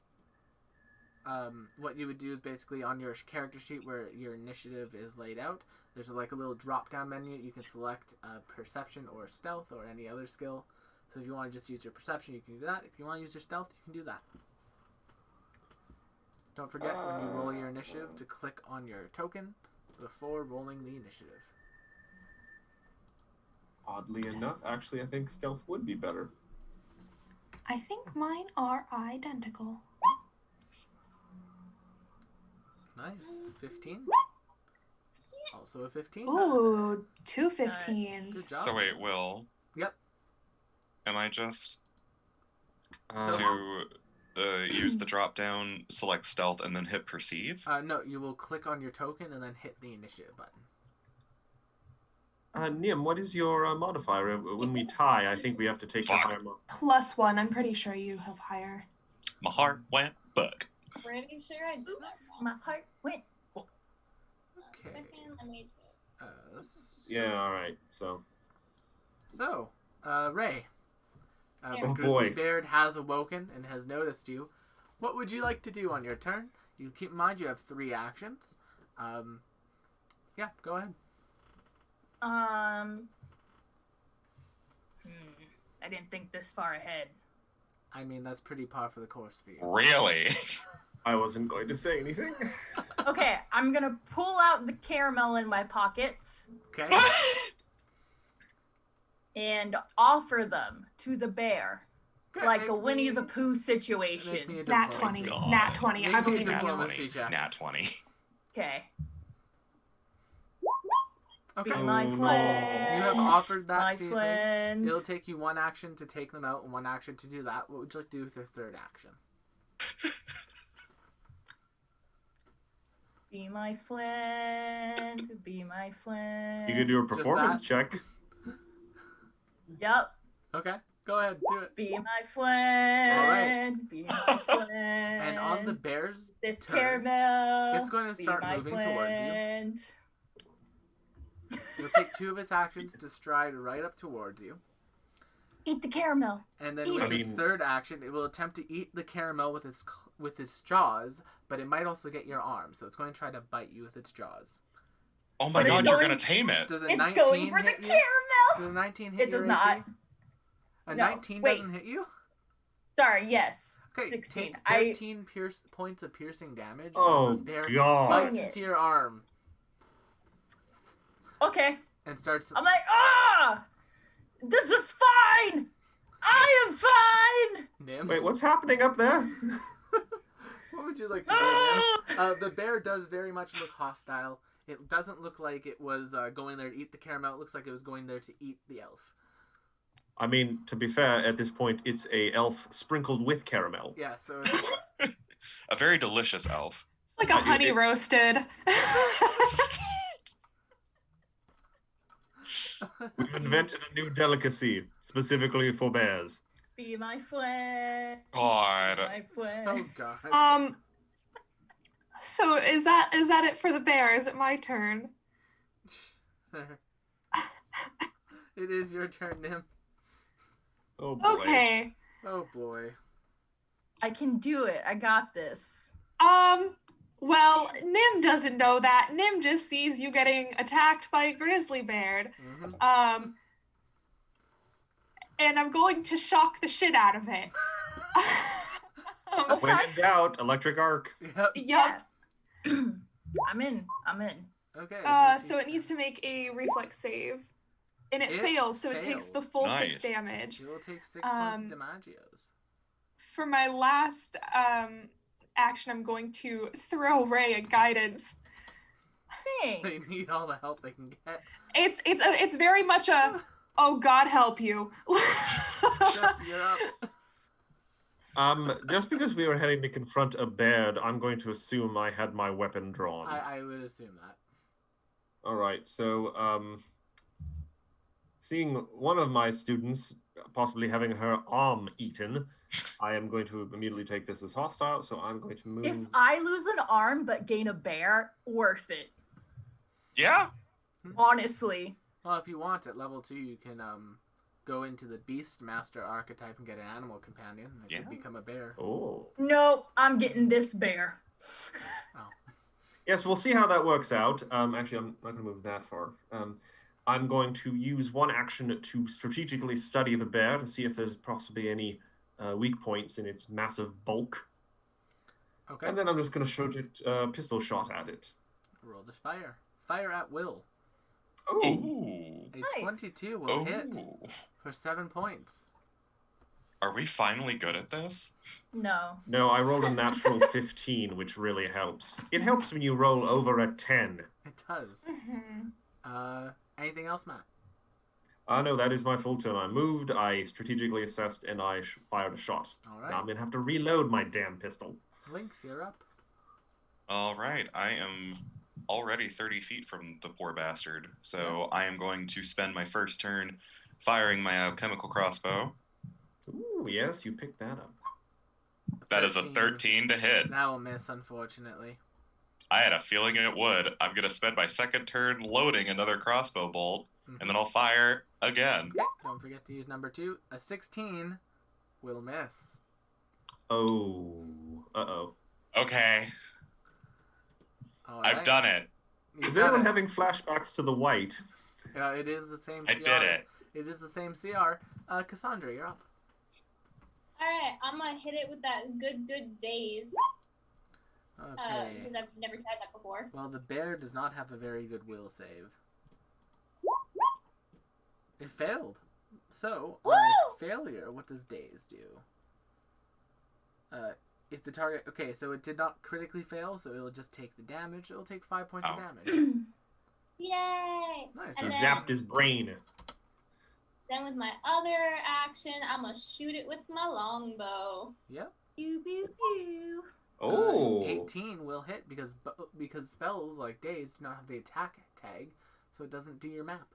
What you would do is basically on your character sheet where your initiative is laid out, there's a little drop-down menu. You can select perception or stealth or any other skill. So if you want to just use your perception, you can do that. If you want to use your stealth, you can do that. Don't forget when you roll your initiative to click on your token before rolling the initiative. Oddly enough, actually, I think stealth would be better. I think mine are identical. Nice. 15. Also a 15. Ooh, 2 15s. Good job. So wait, Will. Yep. Am I just So- to use the drop down, select stealth, and then hit perceive? No, you will click on your token and then hit the initiative button. Nim, what is your modifier? When we tie, I think we have to take the Fuck. higher modifier. +1. I'm pretty sure you have higher. My heart went bug. Pretty sure I did that wrong. My heart went. Second, let me just. Yeah, all right. So, Ray. Yeah. The Oh, Grizzly boy. Bearid has awoken and has noticed you. What would you like to do on your turn? You keep in mind you have 3 actions. Yeah, go ahead. I didn't think this far ahead. I mean, that's pretty par for the course for you. Really? I wasn't going to say anything. Okay, I'm gonna pull out the caramel in my pockets Okay. and offer them to the bear, Good, like make a Winnie me- the Pooh make me a situation. Nat diplomacy. 20. God. Nat 20. Make I me a believe in Nat you. diplomacy 20. check. Nat 20. Okay, Okay. be my Oh, no. friend. You have offered that my to you. friend. It'll take you 1 action to take them out and 1 action to do that. What would you like to do with your 3rd action? Be my friend. Be my friend. You can do a Just performance that? check. Yep. Okay, go ahead, do it. Be my friend. Be my friend. And on the bear's this turn, caramel. it's going to be start my moving towards you. friend. You'll take 2 of its actions to stride right up towards you. Eat the caramel. And then Eat with it. its 3rd action, it will attempt to eat the caramel with its jaws, but it might also get your arm, so it's going to try to bite you with its jaws. Oh my But it's god, you're going- gonna tame it. Does a It's 19 going for the hit you? caramel. Does a 19 hit It your does not. AC? A No, 19 wait. doesn't hit you? Sorry, yes. Okay, 16. take 13 points of piercing damage Oh, as this bear God. bites Dang it. into your arm Okay. and starts... I'm like, ah! This is fine! I am fine! Nim? Wait, what's happening up there? What would you like to do, Nim? Ah! The bear does very much look hostile. It doesn't look like it was going there to eat the caramel. It looks like it was going there to eat the elf. I mean, to be fair, at this point, it's a elf sprinkled with caramel. Yeah, so it's... A very delicious elf. Like a honey roasted. We've invented a new delicacy specifically for bears. Be my friend. God. Be my friend. Oh, God. So is that it for the bear? Is it my turn? It is your turn, Nim. Oh boy. Okay. Oh, boy. I can do it. I got this. Well, Nim doesn't know that. Nim just sees you getting attacked by a grizzly bear. Mm-hmm. And I'm going to shock the shit out of it. When in doubt, electric arc. Yep. Yup. Yeah. I'm in. Okay. So it needs to make a reflex save. And it fails, so it takes the full 6 Nice. damage. You will take 6 points of damagios. For my last action, I'm going to throw Ray a guidance. They Thanks. need all the help they can get. It's very much a oh God help you. Yep, you're up. Just because we were heading to confront a bear, I'm going to assume I had my weapon drawn. I would assume that. All right, so seeing one of my students possibly having her arm eaten, I am going to immediately take this as hostile, so I'm going to move. If I lose an arm but gain a bear, worth it. Yeah. Honestly. Well, if you want, at level 2, you can go into the Beastmaster archetype and get an animal companion. It could become a bear. Oh. Nope, I'm getting this bear. Yes, we'll see how that works out. Actually, I'm not going to move that far. I'm going to use 1 action to strategically study the bear to see if there's possibly any weak points in its massive bulk. Okay. And then I'm just going to shoot it, pistol shot at it. Roll this fire. Fire at will. Ooh. A Nice. 22 will hit Ooh. for 7 points. Are we finally good at this? No. No, I rolled a natural 15, which really helps. It helps when you roll over a 10. It does. Mm-hmm. Anything else, Matt? No, that is my full turn. I moved, I strategically assessed, and I fired a shot. All Now right. I'm going to have to reload my damn pistol. Lynx, you're up. All right, I am already 30 feet from the poor bastard, so I am going to spend my first turn firing my alchemical crossbow. Ooh, yes, you picked that up. That is a 13 to hit. That will miss, unfortunately. I had a feeling it would. I'm going to spend my second turn loading another crossbow bolt, and then I'll fire again. Okay, don't forget to use number 2. A 16 will miss. Oh. Uh-oh. Okay, All I've right. done it. You Is got everyone it. having flashbacks to the white? Yeah, it is the same I CR. did it. It is the same CR. Cassandra, you're up. Alright, I'm gonna hit it with that good daze. Okay. Because I've never tried that before. Well, the bear does not have a very good will save. It failed. So, on its failure, what does daze do? If the target... Okay, so it did not critically fail, so it'll just take the damage. It'll take 5 points of damage. Yay! Nice. You And zapped his brain. Then with my other action, I'm gonna shoot it with my longbow. Yep. Pew, pew, pew. Oh. 18 will hit because spells like daze do not have the attack tag, so it doesn't do your map.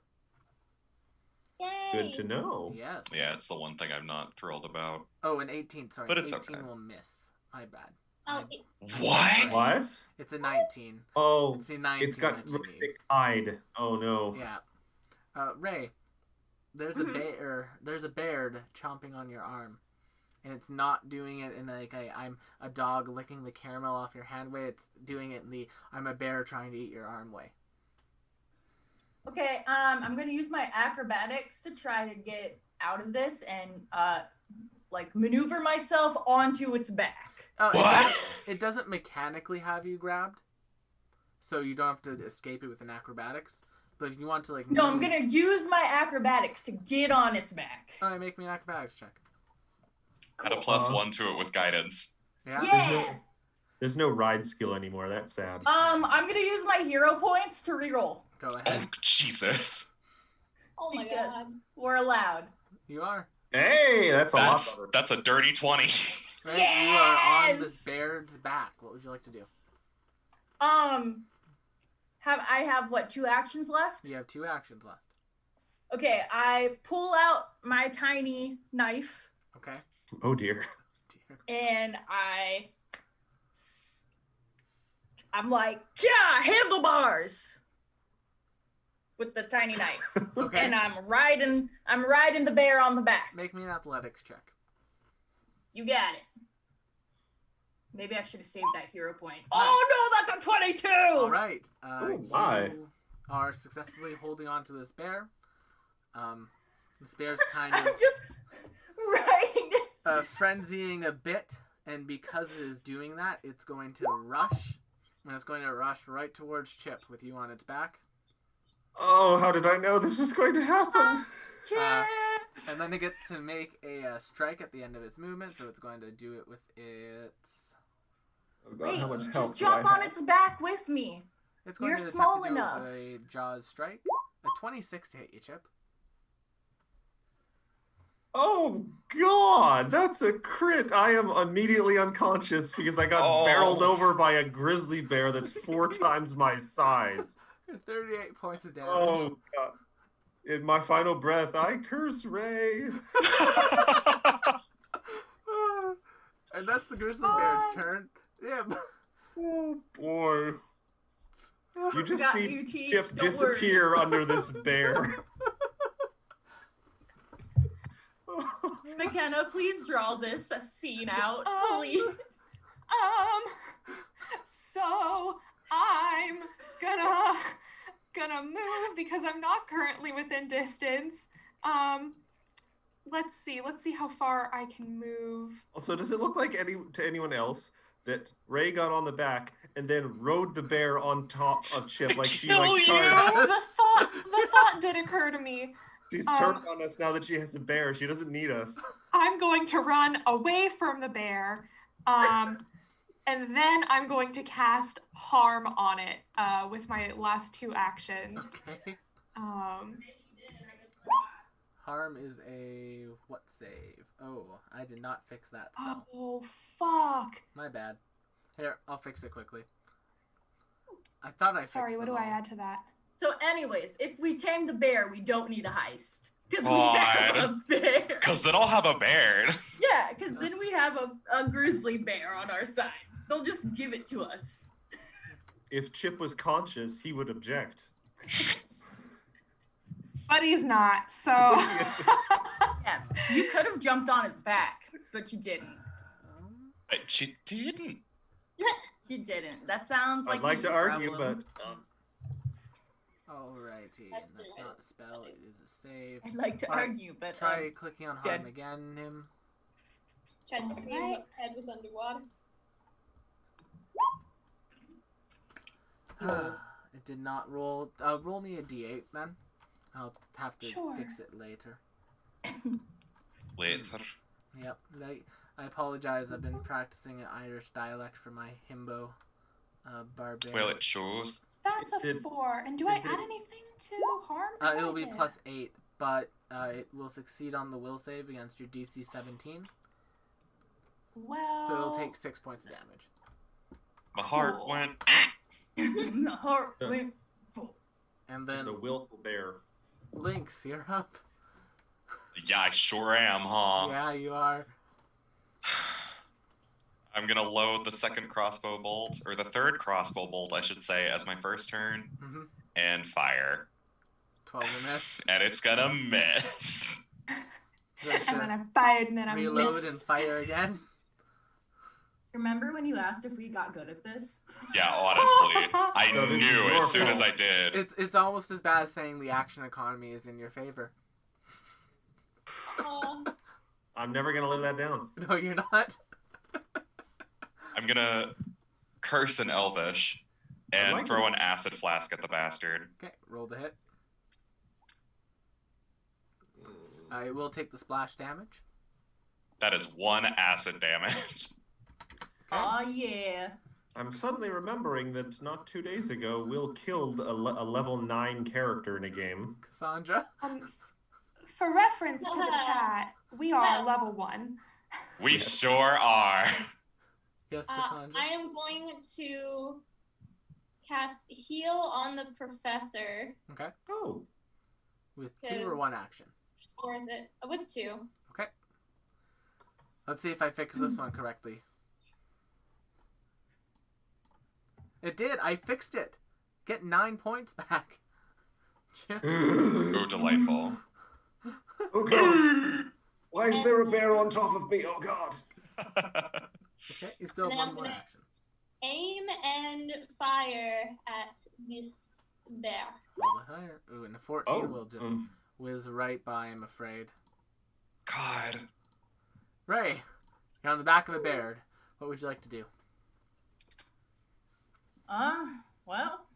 Yay! Good to know. Yes. Yeah, it's the one thing I'm not thrilled about. Oh, an 18. Sorry, But it's 18 okay. will miss. My bad. Oh, What? What? It's a 19. Oh, It's a 19. it's got that you really need. thick hide. Oh, no. Yeah. Ray, there's a bear. There's a bear chomping on your arm, and it's not doing it in like I'm a dog licking the caramel off your hand way. It's doing it in the I'm a bear trying to eat your arm way. Okay, I'm gonna use my acrobatics to try to get out of this and like maneuver myself onto its back. What? It doesn't mechanically have you grabbed, so you don't have to escape it with an acrobatics. But if you want to like No, I'm move- gonna use my acrobatics to get on its back. All right, make me an acrobatics check. Add a +1 to it with guidance. Yeah. Yeah. There's no ride skill anymore. That's sad. I'm gonna use my hero points to reroll. Go ahead. Oh, Jesus. Oh my Because god. We're allowed. You are. Hey, that's a lot better. That's a dirty 20. Right? You are on this Yes! bear's back. What would you like to do? I have what, 2 actions left? You have 2 actions left. Okay, I pull out my tiny knife Okay. Oh, dear. and I'm like, yeah, handlebars with the tiny knife. Okay. And I'm riding the bear on the back. Make me an athletics check. You got it. Maybe I should have saved that hero point. Oh no, that's a 22! All right. Oh, my. You are successfully holding on to this bear. This bear's kind I'm of just riding this. frenzying a bit, and because it is doing that, it's going to rush. And it's going to rush right towards Chip with you on its back. Oh, how did I know this was going to happen? And then it gets to make a strike at the end of its movement, so it's going to do it with its... Oh, God, Wait, how much just help do jump I on have? its back with me. It's going You're to attempt small to do enough. it with a Jaws strike. A 26 to hit you, Chip. Oh, God, that's a crit. I am immediately unconscious because I got barreled over by a grizzly bear that's 4 times my size. 38 points of damage. Oh, God. In my final breath, I curse Ray. And that's the grizzly bear's turn. Yeah. Oh, boy. You just Got see you, Teach, Chip don't disappear under this bear. McKenna, please draw this scene out, please. So I'm gonna move because I'm not currently within distance. Let's see how far I can move. Also, does it look like to anyone else that Ray got on the back and then rode the bear on top of Chip like she Kill like you! charged? The occur to me. She's turned on us now that she has a bear. She doesn't need us. I'm going to run away from the bear, and then I'm going to cast Harm on it with my last 2 actions. Okay. Harm is a what save? Oh, I did not fix that spell. Oh, fuck. My bad. Here, I'll fix it quickly. I thought I fixed it. Sorry, what do I add to that? So anyways, if we tame the bear, we don't need a heist. Because we have a bear. Because then I'll have a bear. Yeah, because then we have a grizzly bear on our side. They'll just give it to us. If Chip was conscious, he would object. But he's not, so... Yeah, you could have jumped on its back, but you didn't. She didn't. You didn't. That sounds like I'd like to argue, problem. but... Alrighty, and that's not a spell, it is a save. I'd like to argue, but... Try clicking on dead. Harm again, Nim. Tried to scream, but head was underwater. It did not roll. Roll me a d8 then. I'll have to fix it later. Later. Yep. I apologize. I've been practicing an Irish dialect for my himbo barbarian. Well, it shows. That's a 4. And do I add anything to Harm? It'll be +8, but it will succeed on the will save against your DC 17. Well... So it'll take 6 points of damage. My heart went... The heart went... And then... It's a willful bear. LYNX, you're up. Yeah, I sure am, huh? Yeah, you are. I'm gonna load the second crossbow bolt, or the third crossbow bolt, I should say, as my first turn, and fire. 12 will miss. And it's gonna miss. And then I fired, and then I reload missed. and fire again. Remember when you asked if we got good at this? Yeah, honestly, I So this is knew your as soon as I fault. did. It's almost as bad as saying the action economy is in your favor. I'm never gonna live that down. No, you're not. I'm gonna curse an Elvish and like throw it. an acid flask at the bastard. Okay, roll the hit. I will take the splash damage. That is 1 acid damage. Oh yeah. I'm suddenly remembering that not 2 days ago, Will killed a level 9 character in a game. Cassandra? For reference to the chat, we are level 1. We sure are. Yes, Cassandra. I am going to cast Heal on the Professor. Okay. Oh. With 2 or 1 action? With 2. Okay. Let's see if I fix this one correctly. It did. I fixed it. Get 9 points back. Oh, delightful. Oh god! Why is there a bear on top of me? Oh god! Okay, you still have And then 1 more I'm gonna action. Aim and fire at this bear. Roll the higher. Ooh, and a 14 will just um, whiz right by, I'm afraid. God. Ray, you're on the back of a bear. What would you like to do? Well,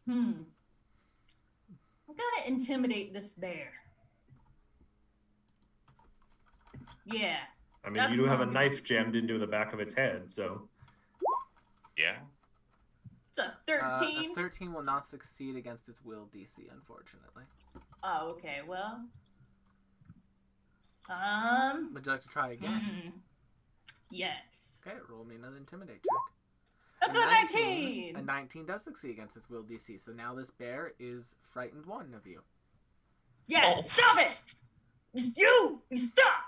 I'm gonna intimidate this bear. Yeah. I mean, That's you do have a fine. knife jammed into the back of its head, so. Yeah. It's a 13. A 13 will not succeed against its will DC, unfortunately. Oh, okay. Well. Would you like to try again? Yes. Okay, roll me another intimidate check. That's a 19. A 19 does succeed against its will DC, so now this bear is frightened 1 of you. Yeah, Oh. stop it! You stop!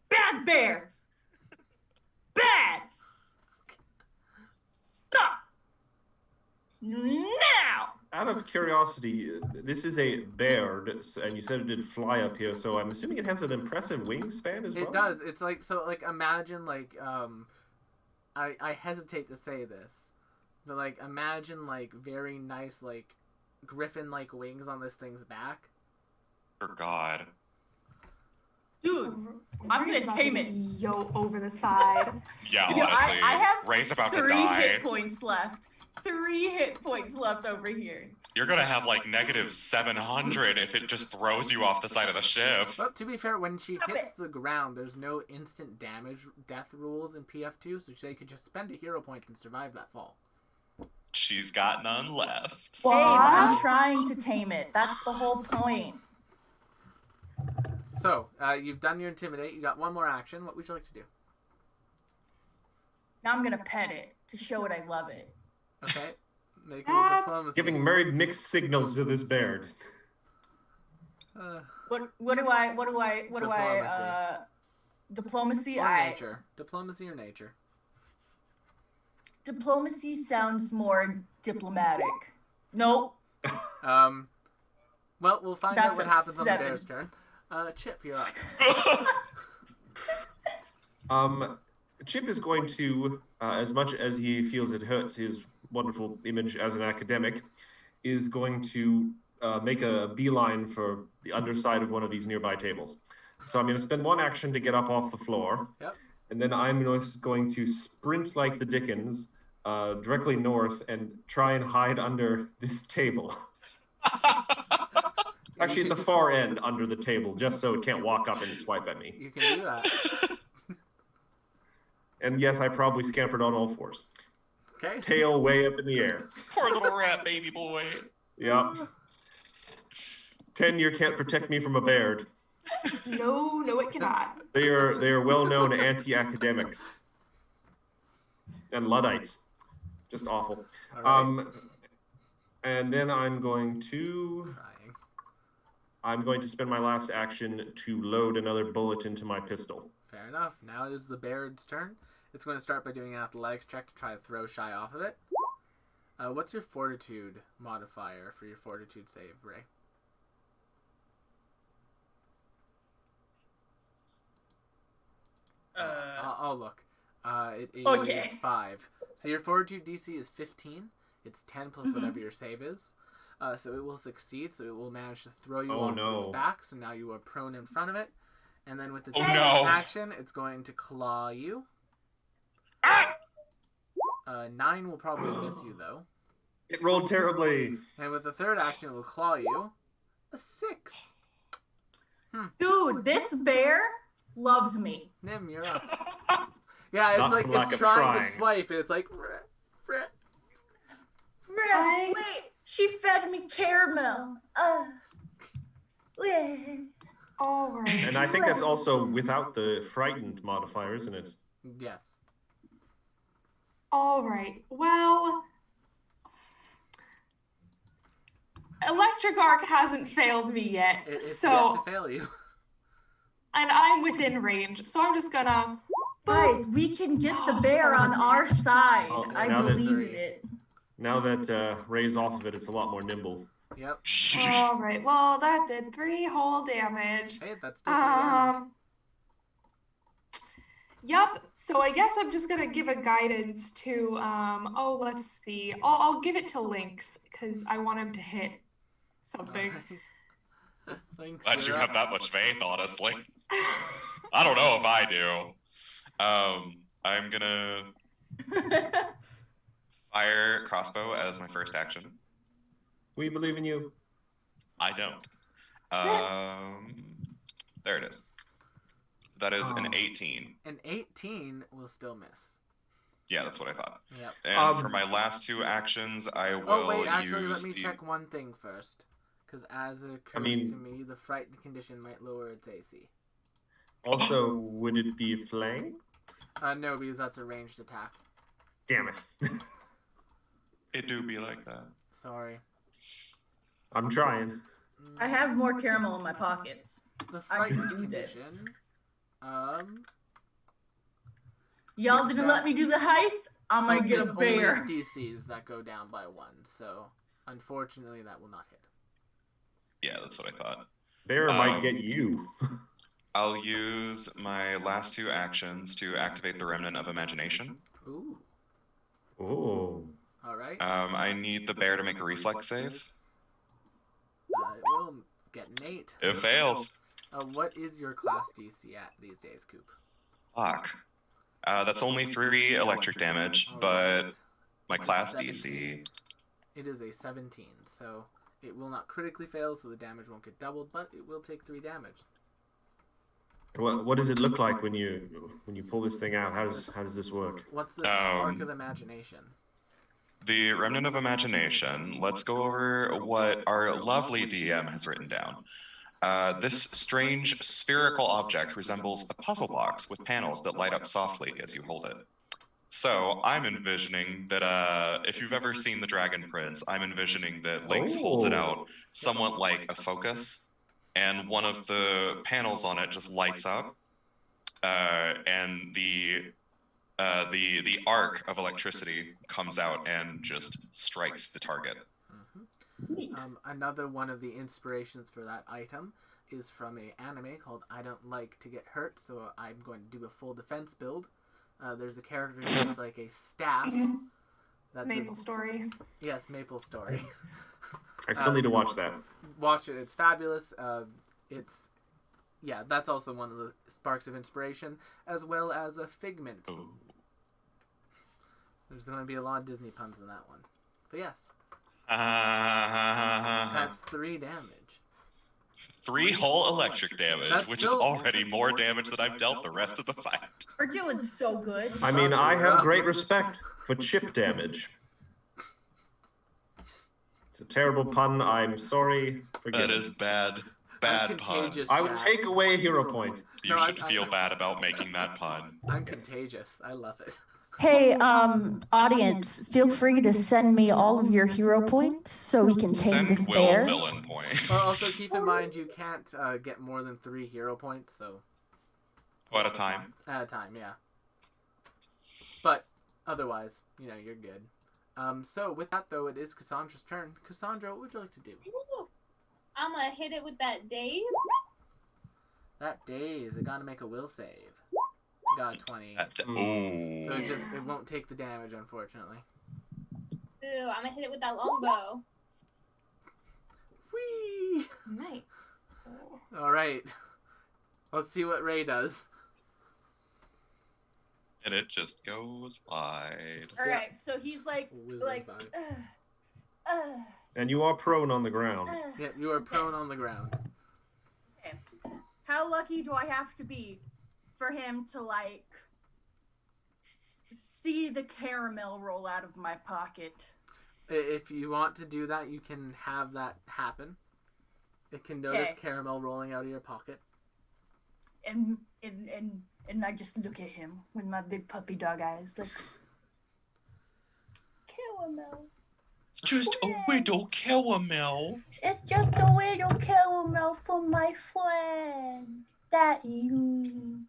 Bad bear! Bad! Stop! Now! Out of curiosity, this is a bear, and you said it did fly up here, so I'm assuming it has an impressive wingspan as well? It does. It's like, so, like, imagine, like, I hesitate to say this, but, like, imagine, like, very nice, like, griffin-like wings on this thing's back. For God. Dude, I'm gonna tame it. Yo, over the side. Yeah, Dude, honestly. I have Ray's about to 3 die. hit points left. 3 hit points left over here. You're gonna have like -700 if it just throws you off the side of the ship. Well, to be fair, when she hits the ground, there's no instant death rules in PF2, so they could just spend a hero point and survive that fall. She's got none left. Babe, I'm trying to tame it. That's the whole point. So, you've done your intimidate. You got one more action. What would you like to do? Now I'm gonna pet it to show it I love it. Okay. Make a diplomacy. Giving very mixed signals to this Baird. What do I diplomacy? Or nature. Diplomacy or nature? Diplomacy sounds more diplomatic. Nope. Well, we'll find out what happens 7. on the bear's turn. Chip, you're up. Chip is going to, as much as he feels it hurts his wonderful image as an academic, is going to make a beeline for the underside of one of these nearby tables. So I'm going to spend one action to get up off the floor. Yep. And then I'm just going to sprint like the Dickens directly north and try and hide under this table. Actually, at the far end under the table, just so it can't walk up and swipe at me. You can do that. And yes, I probably scampered on all fours. Okay. Tail way up in the air. Poor little rat baby boy. Yep. Tenure can't protect me from a Baird. No, it cannot. They are well-known anti-academics and Luddites. Just awful. Right. And then I'm going to spend my last action to load another bullet into my pistol. Fair enough. Now it is the Baird's turn. It's going to start by doing an athletics check to try to throw Shy off of it. What's your fortitude modifier for your fortitude save, Ray? I'll look. It is 5. So your fortitude DC is 15. It's 10 plus whatever your save is. So it will succeed. So it will manage to throw you off its back. So now you are prone in front of it. And then with its action, it's going to claw you. 9 will probably miss you, though. It rolled terribly. And with the third action, it will claw you. A 6. Dude, this bear loves me. Nim, you're up. Yeah, it's like it's trying to swipe, and it's like... Wait, she fed me caramel. All right. And I think that's also without the frightened modifier, isn't it? Yes. All right. Well, Electric Arc hasn't failed me yet, It's so yet to fail you. and I'm within range, so I'm just gonna. Guys, we can get the bear on our side. Oh, I now that- believe in it. Now that Ray's off of it, it's a lot more nimble. Yep. All right. Well, that did 3 whole damage. Hey, that's still 3 damage. Yup. So I guess I'm just gonna give a guidance to let's see. I'll give it to LYNX because I want him to hit something. Right. Thanks. Glad you have that much faith, honestly. I don't know if I do. I'm gonna fire crossbow as my first action. We believe in you. I don't. There it is. That is an 18. An 18 will still miss. Yeah, that's what I thought. Yep. And for my last 2 actions, I will Oh, wait, actually, use let me check one thing first. Because as it occurs to me, the frightened condition might lower its AC. Also, would it be flank? No, because that's a ranged attack. Damn it. It do be like that. Sorry. I'm trying. I have more caramel in my pockets. The I can frightened do this. condition. Y'all didn't let me do the heist? I'm gonna get a bear. Only its DCs that go down by 1, so unfortunately that will not hit. Yeah, that's what I thought. Bear might get you. I'll use my last 2 actions to activate the Remnant of Imagination. Ooh. Oh. All right. I need the bear to make a reflex save. It will get an 8. It fails. What is your class DC at these days, Coop? Fuck. That's only 3 electric damage, but my class DC It is a 17, so it will not critically fail, so the damage won't get doubled, but it will take 3 damage. What does it look like when you pull this thing out? How does this work? What's the spark of imagination? The remnant of imagination. Let's go over what our lovely DM has written down. This strange spherical object resembles a puzzle box with panels that light up softly as you hold it. So I'm envisioning that if you've ever seen The Dragon Prince, I'm envisioning that LYNX holds it out somewhat like a focus, and one of the panels on it just lights up, and the arc of electricity comes out and just strikes the target. Another one of the inspirations for that item is from an anime called I Don't Like to Get Hurt, so I'm going to do a full defense build. There's a character who has like a staff. That's Maple Story. Yes, Maple Story. I still need to watch that. Watch it. It's fabulous. That's also one of the sparks of inspiration, as well as a figment. Ooh. There's going to be a lot of Disney puns in that one. But yes. That's 3 damage. 3 whole electric damage, which is already more damage than I've dealt the rest of the fight. We're doing so good. I mean, I have great respect for chip damage. It's a terrible pun. I'm sorry. Forgive That is bad pun. I would take away a hero point. You should feel bad about making that pun. I'm contagious. I love it. Hey, audience, feel free to send me all of your hero points so we can tame Send this Will bear. villain points. Also, keep in mind you can't get more than 3 hero points, so... At a time. At a time, yeah. But, otherwise, you're good. So, with that, though, it is Cassandra's turn. Cassandra, what would you like to do? Ooh. I'm gonna hit it with that daze. That daze. I gotta make a will save. Got a 20. Ooh. So it won't take the damage, unfortunately. Ooh, I'm gonna hit it with that longbow. Whee! Nice. Alright. Let's see what Ray does. And it just goes wide. All right, so he's like, Whizzes by. And you are prone on the ground. Yeah, you are prone on the ground. Okay. How lucky do I have to be for him to like see the caramel roll out of my pocket? If you want to do that, you can have that happen. It can notice caramel rolling out of your pocket. And I just look at him with my big puppy dog eyes, like caramel. It's just a little caramel. It's just a little caramel for my friend. That you.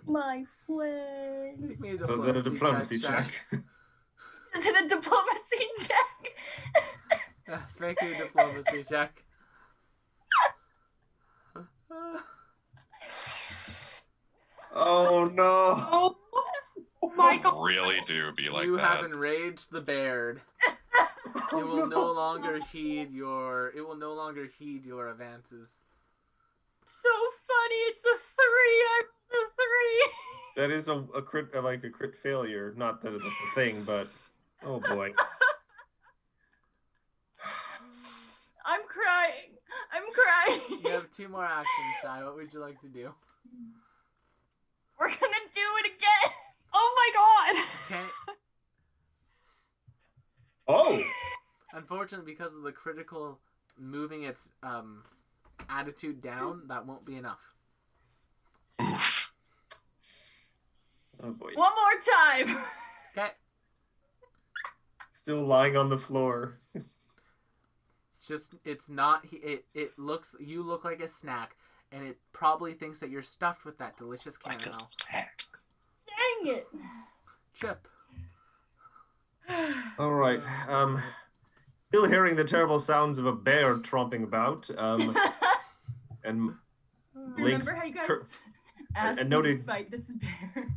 My friend. Make me a So is that a diplomacy check? Is it a diplomacy check? Yes, make me a diplomacy check. Oh no! Oh my god. Really do be like You that. have enraged the Beard. It will no longer heed your. It will no longer heed your advances. So funny, it's a 3. I rolled a 3. That is a crit, like a crit failure. Not that it's a thing, but oh boy. I'm crying. I'm crying. You have 2 more actions, Shy. What would you like to do? We're gonna do it again. Oh my god. Okay. Oh! Unfortunately, because of the critical moving its attitude down, that won't be enough. Oh boy. One more time. Okay. Still lying on the floor. It's not. It looks. You look like a snack, and it probably thinks that you're stuffed with that delicious caramel. Dang it. Chip. All right. Still hearing the terrible sounds of a bear tromping about. And LYNX. Remember how you guys asked and me noted- to fight this bear?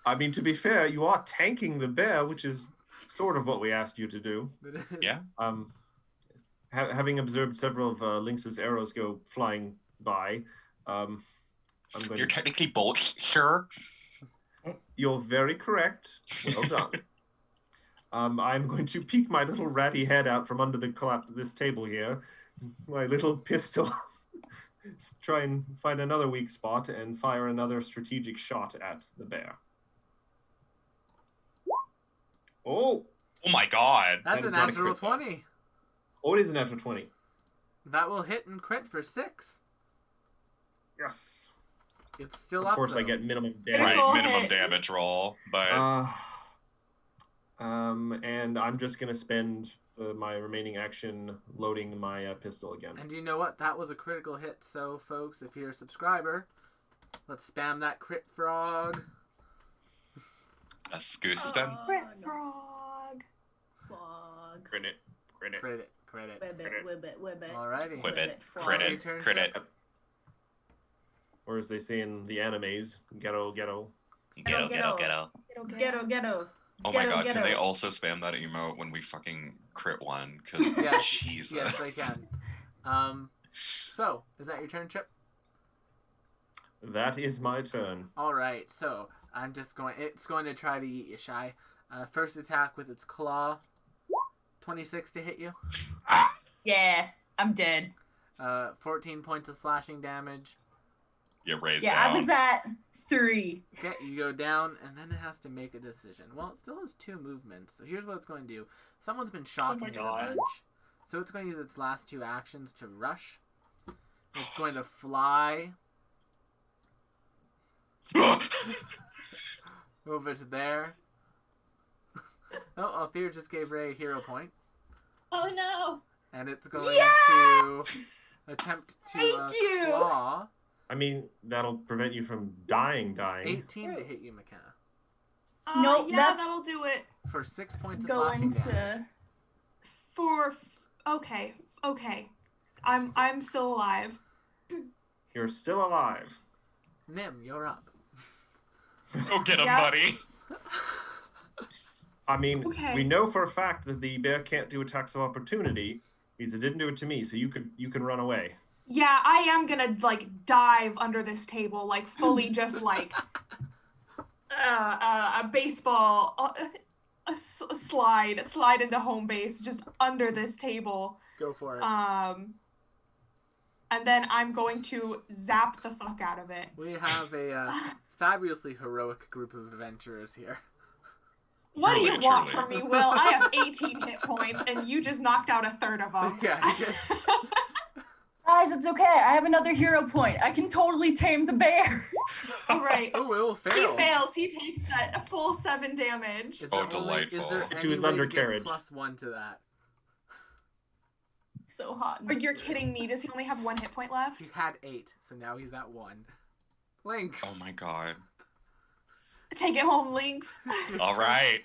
I mean, to be fair, you are tanking the bear, which is sort of what we asked you to do. It is. Yeah. Having observed several of LYNX's arrows go flying by, I'm going You're to... technically both, sure. You're very correct. Well I'm going to peek my little ratty head out from under this table here. My little pistol. Try and find another weak spot and fire another strategic shot at the bear. Oh! Oh my god. That's a natural 20. Oh, it is a natural 20. That will hit and crit for 6. Yes. It's still Of up, course, though. I get minimum damage. Right, minimum damage roll, but and I'm just gonna spend my remaining action loading my pistol again. And you know what? That was a critical hit. So, folks, if you're a subscriber, let's spam that crit frog. Askusten. Crit frog. Frog. Credit. Credit. Wibbit. Alrighty. Credit. Or as they say in the animes, ghetto. Ghetto. Oh my god, can they also spam that emote when we fucking crit one? Because Jesus. Yes, they can. So, is that your turn, Chip? That is my turn. Alright, so it's going to try to eat you, Shy. First attack with its claw. 26 to hit you. Yeah, I'm dead. 14 points of slashing damage. You raised down. I was at 3. Okay, you go down, and then it has to make a decision. Well, it still has 2 movements, so here's what it's going to do. Someone's been shocking it a bunch, so it's going to use its last 2 actions to rush. It's going to fly over to there. Oh, Althea just gave Ray a hero point. Oh no! And it's going to attempt to claw. I mean, that'll prevent you from dying. 18 to hit you, McKenna. Nope, that'll do it. For 6 points of slashing damage. Okay. I'm still alive. You're still alive. Nim, you're up. Go get him, buddy. I mean, we know for a fact that the bear can't do attacks of opportunity because it didn't do it to me, so you can run away. Yeah, I am gonna dive under this table, fully just a baseball, a slide into home base, just under this table. Go for it. And then I'm going to zap the fuck out of it. We have a fabulously heroic group of adventurers here. What do you want from me, Will? I have 18 hit points, and you just knocked out a third of them. Yeah. Guys, it's okay. I have another hero point. I can totally tame the bear. All right. Oh, it will fail. He fails. He takes a full 7 damage. Delightful. Is there to his undercarriage. +1 to that? So hot. You're kidding me. Does he only have 1 hit point left? He had 8, so now he's at 1. LYNX. Oh my god. Take it home, LYNX. All right.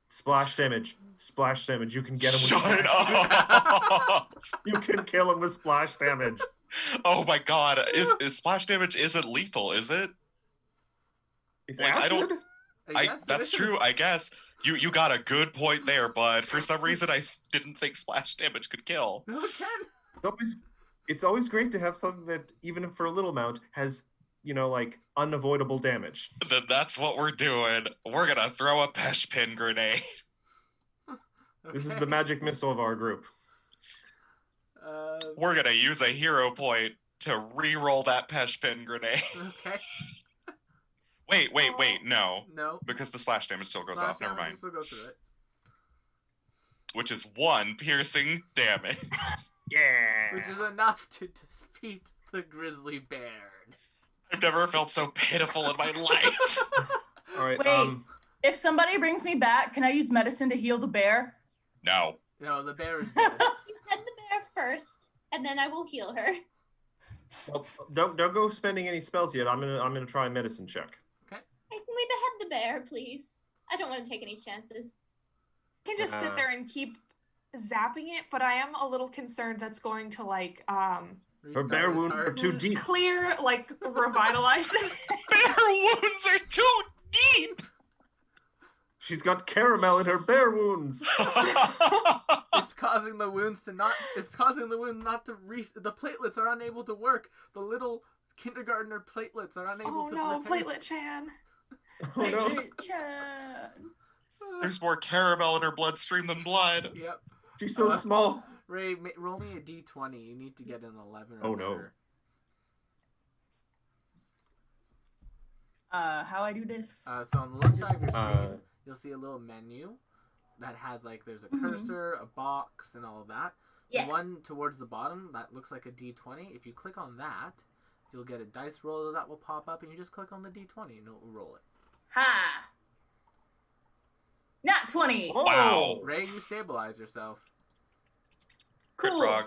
Splash damage. You can get him with Shut up. You can kill him with splash damage. Oh my god. Is splash damage isn't lethal, is it? It's acid? That's true, I guess. You got a good point there, but for some reason I didn't think splash damage could kill. No, it can. It's always great to have something that, even for a little amount, has, unavoidable damage. Then that's what we're doing. We're gonna throw a pesh pin grenade. Okay. This is the magic missile of our group. We're gonna use a hero point to re-roll that pesh pin grenade. Okay. Wait, no. No. Because the splash damage still goes off, never mind. Still go through it. Which is 1 piercing damage. Yeah! Which is enough to defeat the Grizzly Bearid. I've never felt so pitiful in my life. All right, wait, if somebody brings me back, can I use medicine to heal the bear? No. No, the bear is dead. You pet the bear first, and then I will heal her. Well, don't go spending any spells yet. I'm gonna try a medicine check. Hey, can we behead the bear, please? I don't want to take any chances. I can just sit there and keep zapping it, but I am a little concerned that's going to her bear wounds are too deep. Clear, revitalize it. Bear wounds are too deep. She's got caramel in her bear wounds. It's causing the wound not to reach. The platelets are unable to work. The little kindergartner platelets are unable to repair. Platelet Chan. Oh no. Chan. There's more caramel in her bloodstream than blood. Yep. She's so small. Ray, roll me a d20. You need to get an 11 or Oh, better. How I do this? So on the left side of your screen, you'll see a little menu that has like there's a cursor, a box, and all of that. Yeah. The one towards the bottom that looks like a d20. If you click on that, you'll get a dice roller that will pop up, and you just click on the d20 and it will roll it. Ha! Not 20. Oh. Wow. Ray, you stabilize yourself. Cool. Crit frog.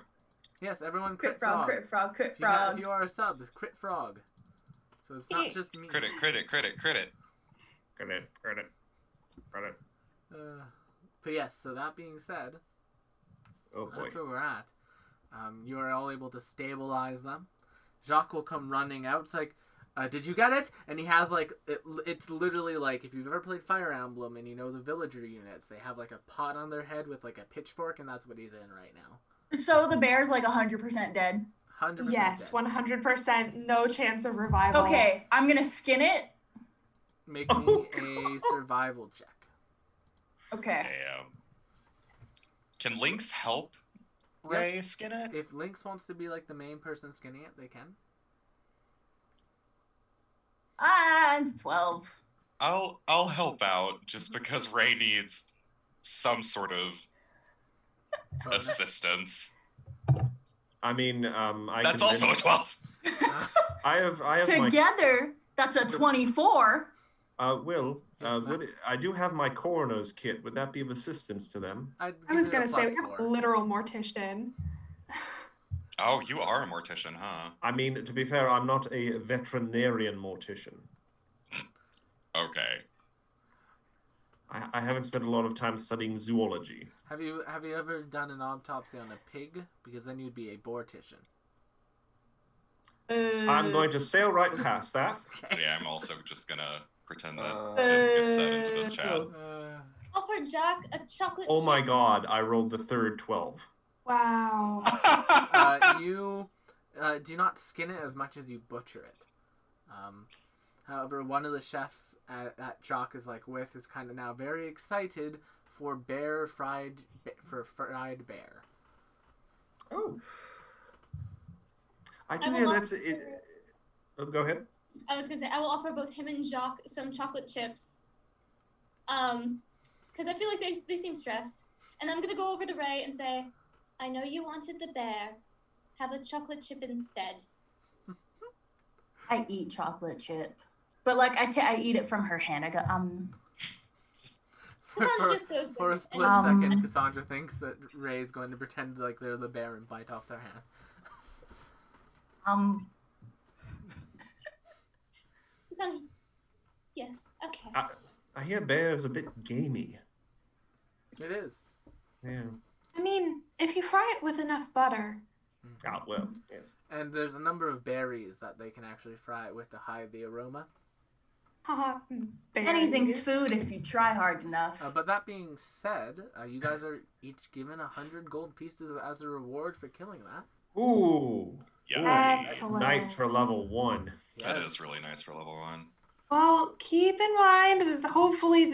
Yes, everyone Crit frog, crit frog, crit frog. If you are a sub, crit frog. So it's not just me. Credit. Credit. But yes, so that being said, Oh boy. that's where we're at. You are all able to stabilize them. Jacques will come running out. It's like, did you get it? And he has like, it's literally like, if you've ever played Fire Emblem and you know the villager units, they have like a pot on their head with like a pitchfork, and that's what he's in right now. So the bear's like 100% dead? 100% Yes, dead. 100%. No chance of revival. Okay, I'm gonna skin it. Make me a survival check. Okay. Damn. Can Lynx help Ray Yes, skin it? if Lynx wants to be like the main person skinning it, they can. And 12. I'll help out just because Ray needs some sort of Bonus. assistance. I mean, I. That's also a 12. I have my. Together, that's a 24. Will, Yes, ma'am. I do have my coroner's kit. Would that be of assistance to them? I I was going to say, we have a literal mortician. Oh, you are a mortician, huh? I mean, to be fair, I'm not a veterinarian mortician. Okay. I haven't spent a lot of time studying zoology. Have you ever done an autopsy on a pig? Because then you'd be a bortician. I'm going to sail right past that. Okay. Yeah, I'm also just gonna pretend that didn't get said into this chat. Offer Jack a chocolate Oh my chip. god, I rolled the third 12. Wow. You do not skin it as much as you butcher it. However, one of the chefs that Jock is like with is kind of now very excited for fried bear. Oh. I do hear that's it. Oh, go ahead. I was gonna say I will offer both him and Jacques some chocolate chips. Because I feel like they seem stressed, and I'm gonna go over to Ray and say, I know you wanted the bear. Have a chocolate chip instead. I eat chocolate chip. But like I eat it from her hand. I go, Cassandra just goes For a there split and- second, Cassandra thinks that Ray is going to pretend like they're the bear and bite off their hand. Cassandra just, yes, okay. I hear bear is a bit gamey. It is. Yeah. I mean, if you fry it with enough butter. Ah, well, yes. And there's a number of berries that they can actually fry it with to hide the aroma. Haha. Anything's food if you try hard enough. But that being said, you guys are each given 100 gold pieces as a reward for killing that. Ooh. Yeah. Excellent. Nice for level 1. That Yes. is really nice for level 1. Well, keep in mind that hopefully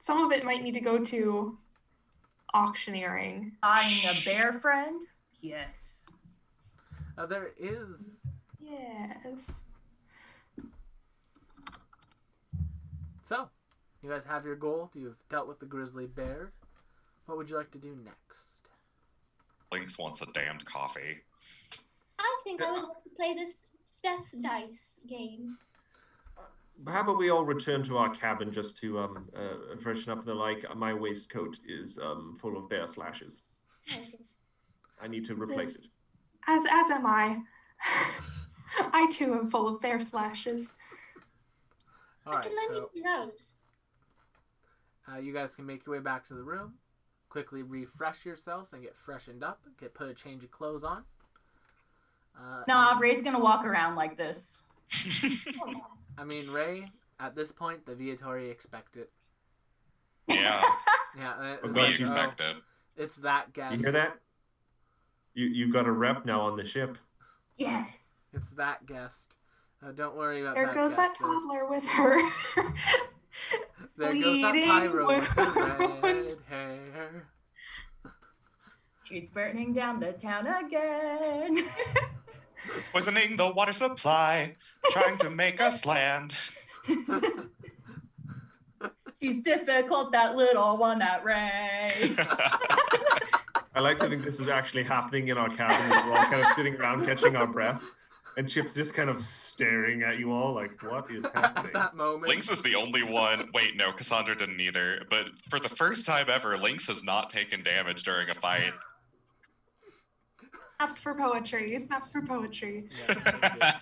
some of it might need to go to auctioneering. Buying a bear friend? Yes. There is. Yes. So, you guys have your gold. You've dealt with the Grizzly Bear. What would you like to do next? Lynx wants a damned coffee. I think I would like to play this death dice game. How about we all return to our cabin just to freshen up the like? My waistcoat is full of bear slashes. I need to replace it. As am I. I too am full of bear slashes. I Alright, can lend so you robes. you guys can make your way back to the room. Quickly refresh yourselves and get freshened up. Put a change of clothes on. Nah, Ray's gonna walk around like this. I mean, Ray, at this point, the Viatori expect it. Yeah, Yeah, it's We we like, expect oh, it. it's that guest. You hear that? You've got a rep now on the ship. Yes. It's that guest. Don't worry about There that goes that guest. toddler with her. There goes that pyro with the red hair. She's burning down the town again. Poisoning the water supply, trying to make us land. She's difficult, that little one, that Ray. I like to think this is actually happening in our cabin. We're all kind of sitting around catching our breath. And Chip's just kind of staring at you all like, what is happening? At that moment. Lynx is the only one. Wait, no, Cassandra didn't either. But for the first time ever, Lynx has not taken damage during a fight. Snaps for poetry. Snaps for poetry. Yeah,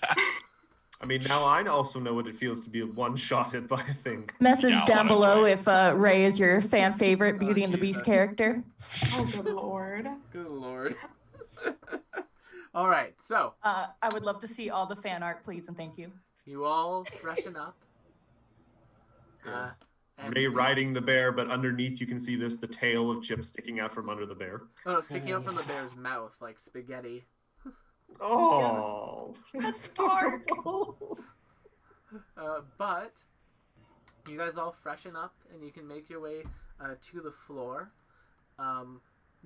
I mean, now I also know what it feels to be one-shotted by a thing. Message Yeah, down below honestly. if Ray is your fan favorite Beauty and the Jesus. Beast character. Oh, good lord. Good lord. All right, so I would love to see all the fan art, please, and thank you. you all freshen up. And Ray riding the bear, but underneath you can see the tail of Chip sticking out from under the bear. Oh, no, sticking out from the bear's mouth like spaghetti. Oh. That's dark. But you guys all freshen up and you can make your way to the floor.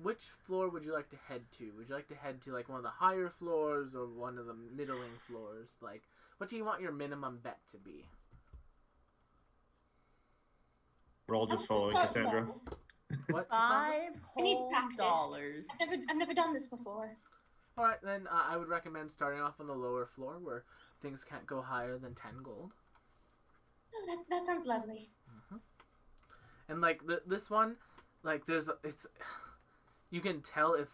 Which floor would you like to head to? Would you like to head to like one of the higher floors or one of the middling floors? Like, what do you want your minimum bet to be? We're all just following Cassandra. What? Cassandra? I need $5 practice. dollars. I've never done this before. All right, then I would recommend starting off on the lower floor where things can't go higher than 10 gold. Oh, that sounds lovely. And like this one, like you can tell it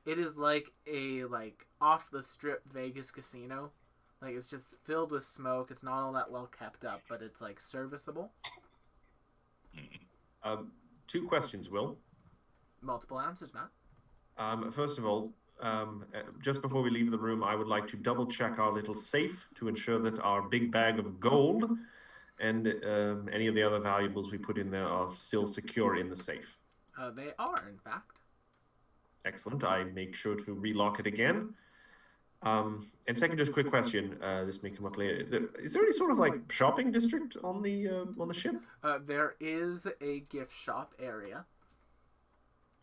is like a off the strip Vegas casino. Like it's just filled with smoke. It's not all that well kept up, but it's like serviceable. 2 questions, Will. Multiple answers, Matt. First of all, just before we leave the room, I would like to double check our little safe to ensure that our big bag of gold and any of the other valuables we put in there are still secure in the safe. They are, in fact. Excellent. I make sure to relock it again. And second, just quick question. This may come up later. Is there any sort of like shopping district on the ship? There is a gift shop area.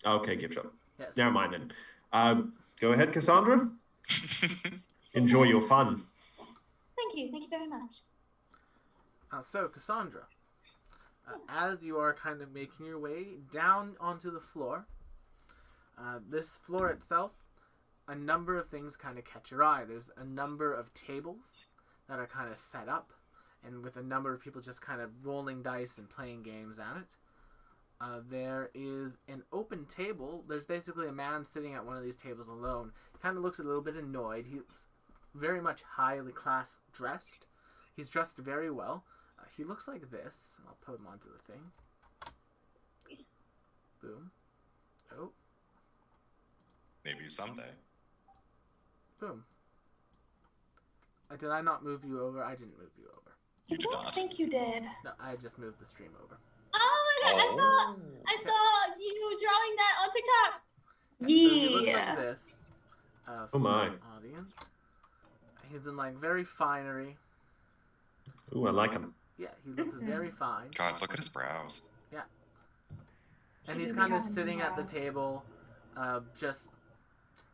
Okay, gift shop. Yes. Never mind then. Go ahead, Cassandra. Enjoy your fun. Thank you very much. So, Cassandra, as you are kind of making your way down onto the floor, this floor itself, a number of things kind of catch your eye. There's a number of tables that are kind of set up, and with a number of people just kind of rolling dice and playing games at it. There is an open table. There's basically a man sitting at one of these tables alone. He kind of looks a little bit annoyed. He's very much highly class dressed. He's dressed very well. He looks like this. I'll put him onto the thing. Boom. Oh. Maybe someday. Boom. Did I not move you over? I didn't move you over. You did I don't not. think you did. No, I just moved the stream over. Oh my god, I saw you drawing that on TikTok. So he looks like Yeah. this. Oh For my. the audience. He's in like very finery. Ooh, I like him. Yeah, he looks very fine. God, look at his brows. Yeah. And He he's really kind of has sitting at the brows. table, just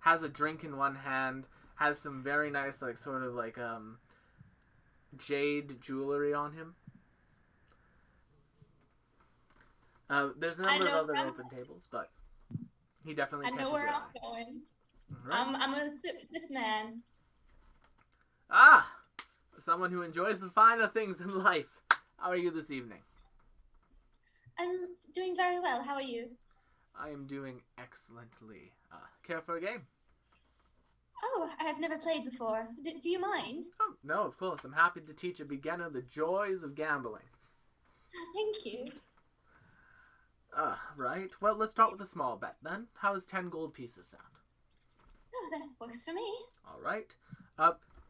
has a drink in one hand, has some very nice like sort of like jade jewelry on him. There's a number of know other where I'm- open tables, but he definitely I catches know where your I'm eye. going. Right. I'm gonna sit with this man. Ah! Someone who enjoys the finer things in life. How are you this evening? I'm doing very well. How are you? I am doing excellently. Care for a game? Oh, I have never played before. Do you mind? Oh, no, of course. I'm happy to teach a beginner the joys of gambling. Thank you. Right. Well, let's start with a small bet then. How does 10 gold pieces sound? Oh, that works for me. All right.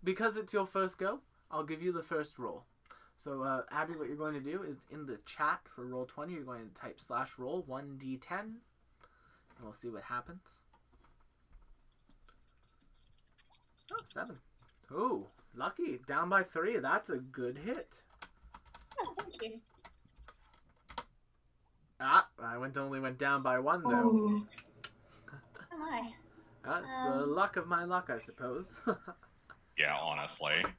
Because it's your first go, I'll give you the first roll. So, Abby, what you're going to do is in the chat for roll 20, you're going to type /roll 1d10, and we'll see what happens. Oh, 7. Ooh, lucky. Down by 3. That's a good hit. Oh, thank you. I only went down by 1, though. Oh. Oh my. That's the luck of my luck, I suppose. Yeah, honestly. Alright,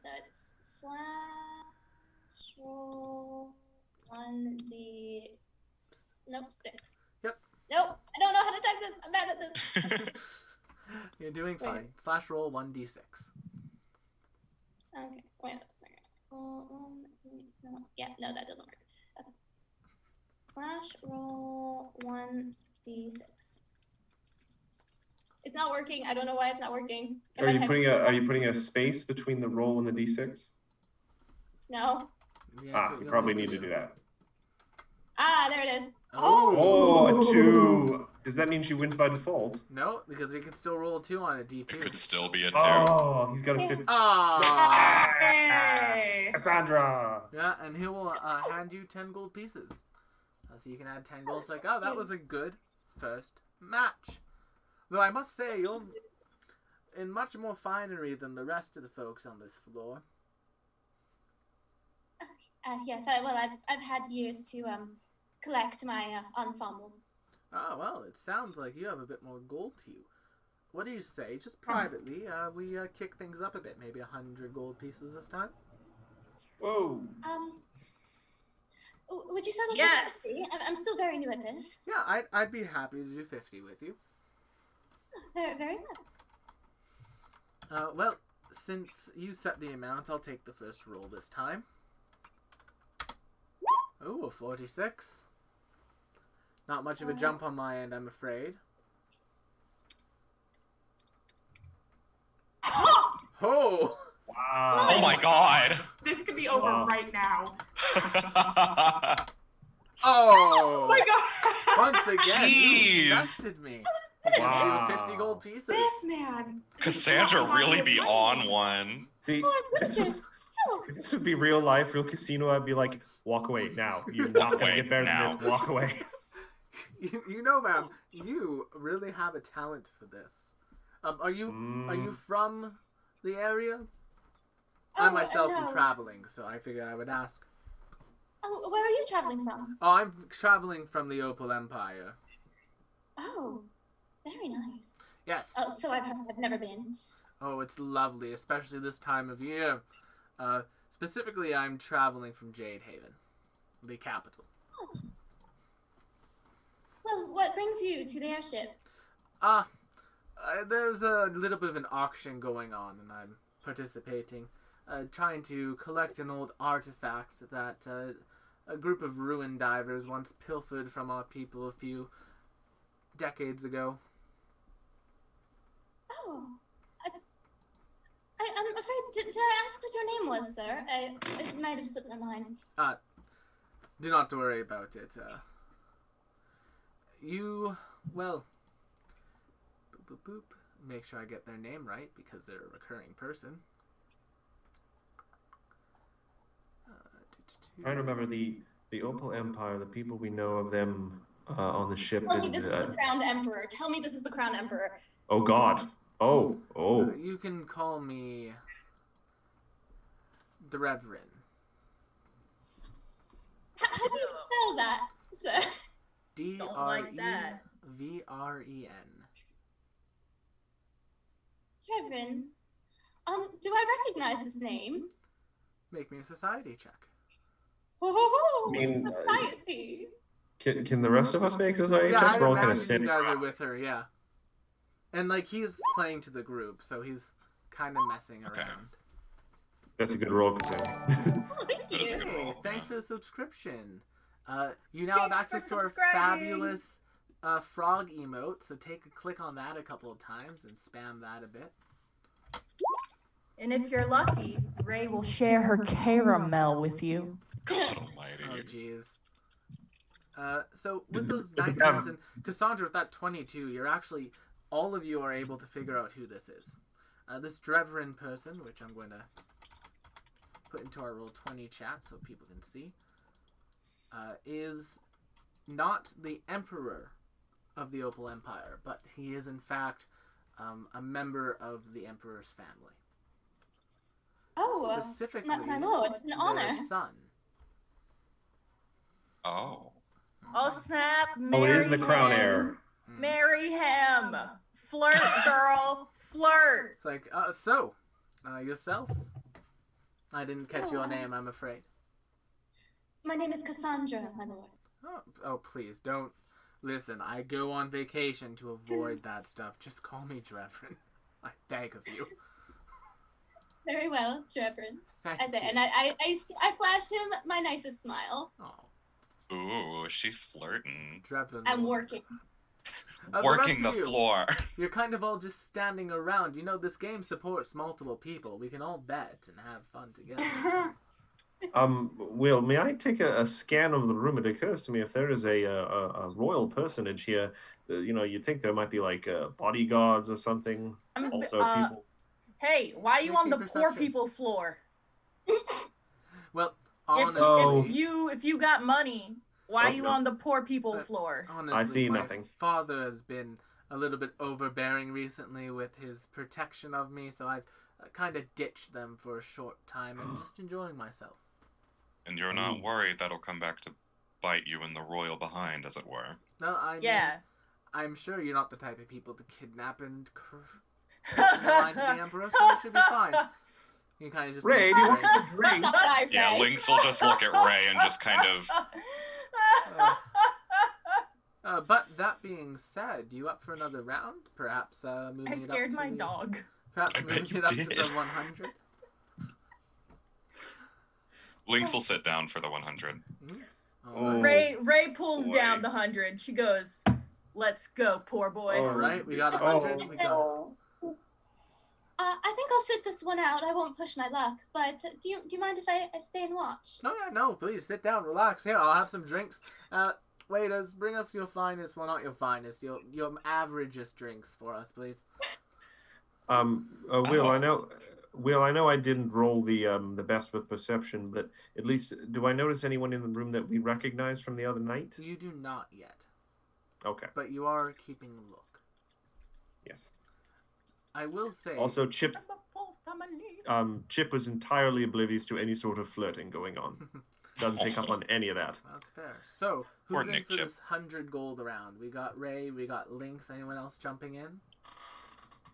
so it's slash roll 1d. Nope, 6. Yep. Nope, I don't know how to type this. I'm bad at this. You're doing Wait. fine. Slash roll 1d6. Okay, wait a second. No, yeah, no, that doesn't work. Okay. Slash roll 1d6. It's not working. I don't know why it's not working. Are you putting a space between the roll and the d6? No. Yeah, You probably need to do that. Ah, there it is. Oh, a 2. Does that mean she wins by default? No, because you can still roll a 2 on a d2. It could still be a 2. Oh, he's got a 50. Hey. Cassandra! Yeah, and he will hand you 10 gold pieces. So you can add 10 gold. It's like, oh, that was a good first match. Though I must say, you're in much more finery than the rest of the folks on this floor. Yes, well, I've had years to collect my ensemble. Oh, well, it sounds like you have a bit more gold to you. What do you say, just privately, we kick things up a bit, maybe 100 gold pieces this time? Whoa. Would you settle Yes. for 50? I'm still very new at this. Yeah, I'd be happy to do 50 with you. Very, very good. Well, since you set the amount, I'll take the first roll this time. Ooh, a 46. Not much of a jump on my end, I'm afraid. Oh! Wow. Oh my god! This could be over right now. Oh! Oh my god! Once again, Jeez. you bested me. Wow. 50 gold pieces. This man. Cassandra really be on one. See, Oh, this goodness. this would be real life, real casino. I'd be like, walk away now. You're not going to get better than this. Walk away. You know, ma'am, you really have a talent for this. Are you from the area? I myself am traveling, so I figured I would ask. Oh, where are you traveling from? Oh, I'm traveling from the Opal Empire. Oh, very nice. Yes. Oh, so I've never been. Oh, it's lovely, especially this time of year. Specifically, I'm traveling from Jade Haven, the capital. Oh. Well, what brings you to the airship? There's a little bit of an auction going on, and I'm participating. Trying to collect an old artifact that a group of ruin divers once pilfered from our people a few decades ago. Oh, I'm afraid. Did I ask what your name was, sir? It might have slipped my mind. Do not worry about it. Well, boop, boop, boop. Make sure I get their name right because they're a recurring person. Trying to remember the Opal Empire, the people we know of them on the ship. Tell me this is the Crowned Emperor. Tell me this is the Crowned Emperor. Oh God. Oh. You can call me the Reverend. How do you spell that, sir? D-R-E-V-R-E-N. Trevin. Do I recognize this name? Make me a society check. Oh, I mean, society. Can the rest of us make society Yeah, checks? I We're all kind of imagine standing you guys around. are with her, yeah. And, like, he's playing to the group, so he's kind of messing Okay. around. That's a good roll, Cassandra. Oh, thank That is a you. good Hey, roll, thanks yeah. for the subscription. You now have Thanks access for to our subscribing. fabulous frog emote, so take a click on that a couple of times and spam that a bit. And if you're lucky, Ray will share her caramel with you. God almighty. Oh, jeez. So with those 19s and Cassandra with that 22, you're actually, all of you are able to figure out who this is. This Dreverin person, which I'm going to put into our Roll20 chat so people can see, is not the Emperor of the Opal Empire, but he is in fact a member of the Emperor's family. Oh, Specifically, my lord, it's an honor. their son. Oh. Oh snap! Oh, Marry it is the crown him. heir. Marry him. Flirt, girl. Flirt. It's like, yourself? I didn't catch your name, I'm afraid. My name is Cassandra, my lord. Oh, please, don't. Listen, I go on vacation to avoid that stuff. Just call me Drevrin. I beg of you. Very well, Drevrin. Thank I say, you. and I flash him my nicest smile. Oh, Ooh, she's flirting. Drevrin. I'm working. Working rest the of you, floor. You're kind of all just standing around. You know, this game supports multiple people. We can all bet and have fun together. Will, may I take a scan of the room? It occurs to me if there is a royal personage here, you'd think there might be like bodyguards or something. Also, people. Hey, why are you on the poor Perception. people floor? Well, If, honestly, if you got money, why are you no. on the poor people floor? honestly, I see my nothing. father has been a little bit overbearing recently with his protection of me, so I've kind of ditched them for a short time and just enjoying myself. And you're not worried that'll come back to bite you in the royal behind, as it were. No, I mean, Yeah. I'm sure you're not the type of people to kidnap and lie to the emperor, so it should be fine. You kind of just Ray, do you want a drink? Not that I Yeah, Ray. Lynx will just look at Ray and just kind of. But that being said, you up for another round? Perhaps moving I it up scared to my the, dog. Perhaps I bet moving you it up to did. the 100. Lynx will sit down for the 100. Oh. Ray pulls Boy. down the 100. She goes, "Let's go, poor boy." Oh. All right, we got 100. We got. I think I'll sit this one out. I won't push my luck. But do you mind if I stay and watch? No, please sit down, relax. Here, I'll have some drinks. Waiters, bring us your finest. Well, not your finest. Your averagest drinks for us, please. Will, I know I didn't roll the best with perception, but at least do I notice anyone in the room that we recognize from the other night? You do not yet, Okay. but you are keeping a look. Yes. I will say. Also, Chip was entirely oblivious to any sort of flirting going on. Doesn't pick up on any of that. That's fair. So, who's Poor in Nick for Chip. this 100 gold round? We got Ray, we got Lynx. Anyone else jumping in?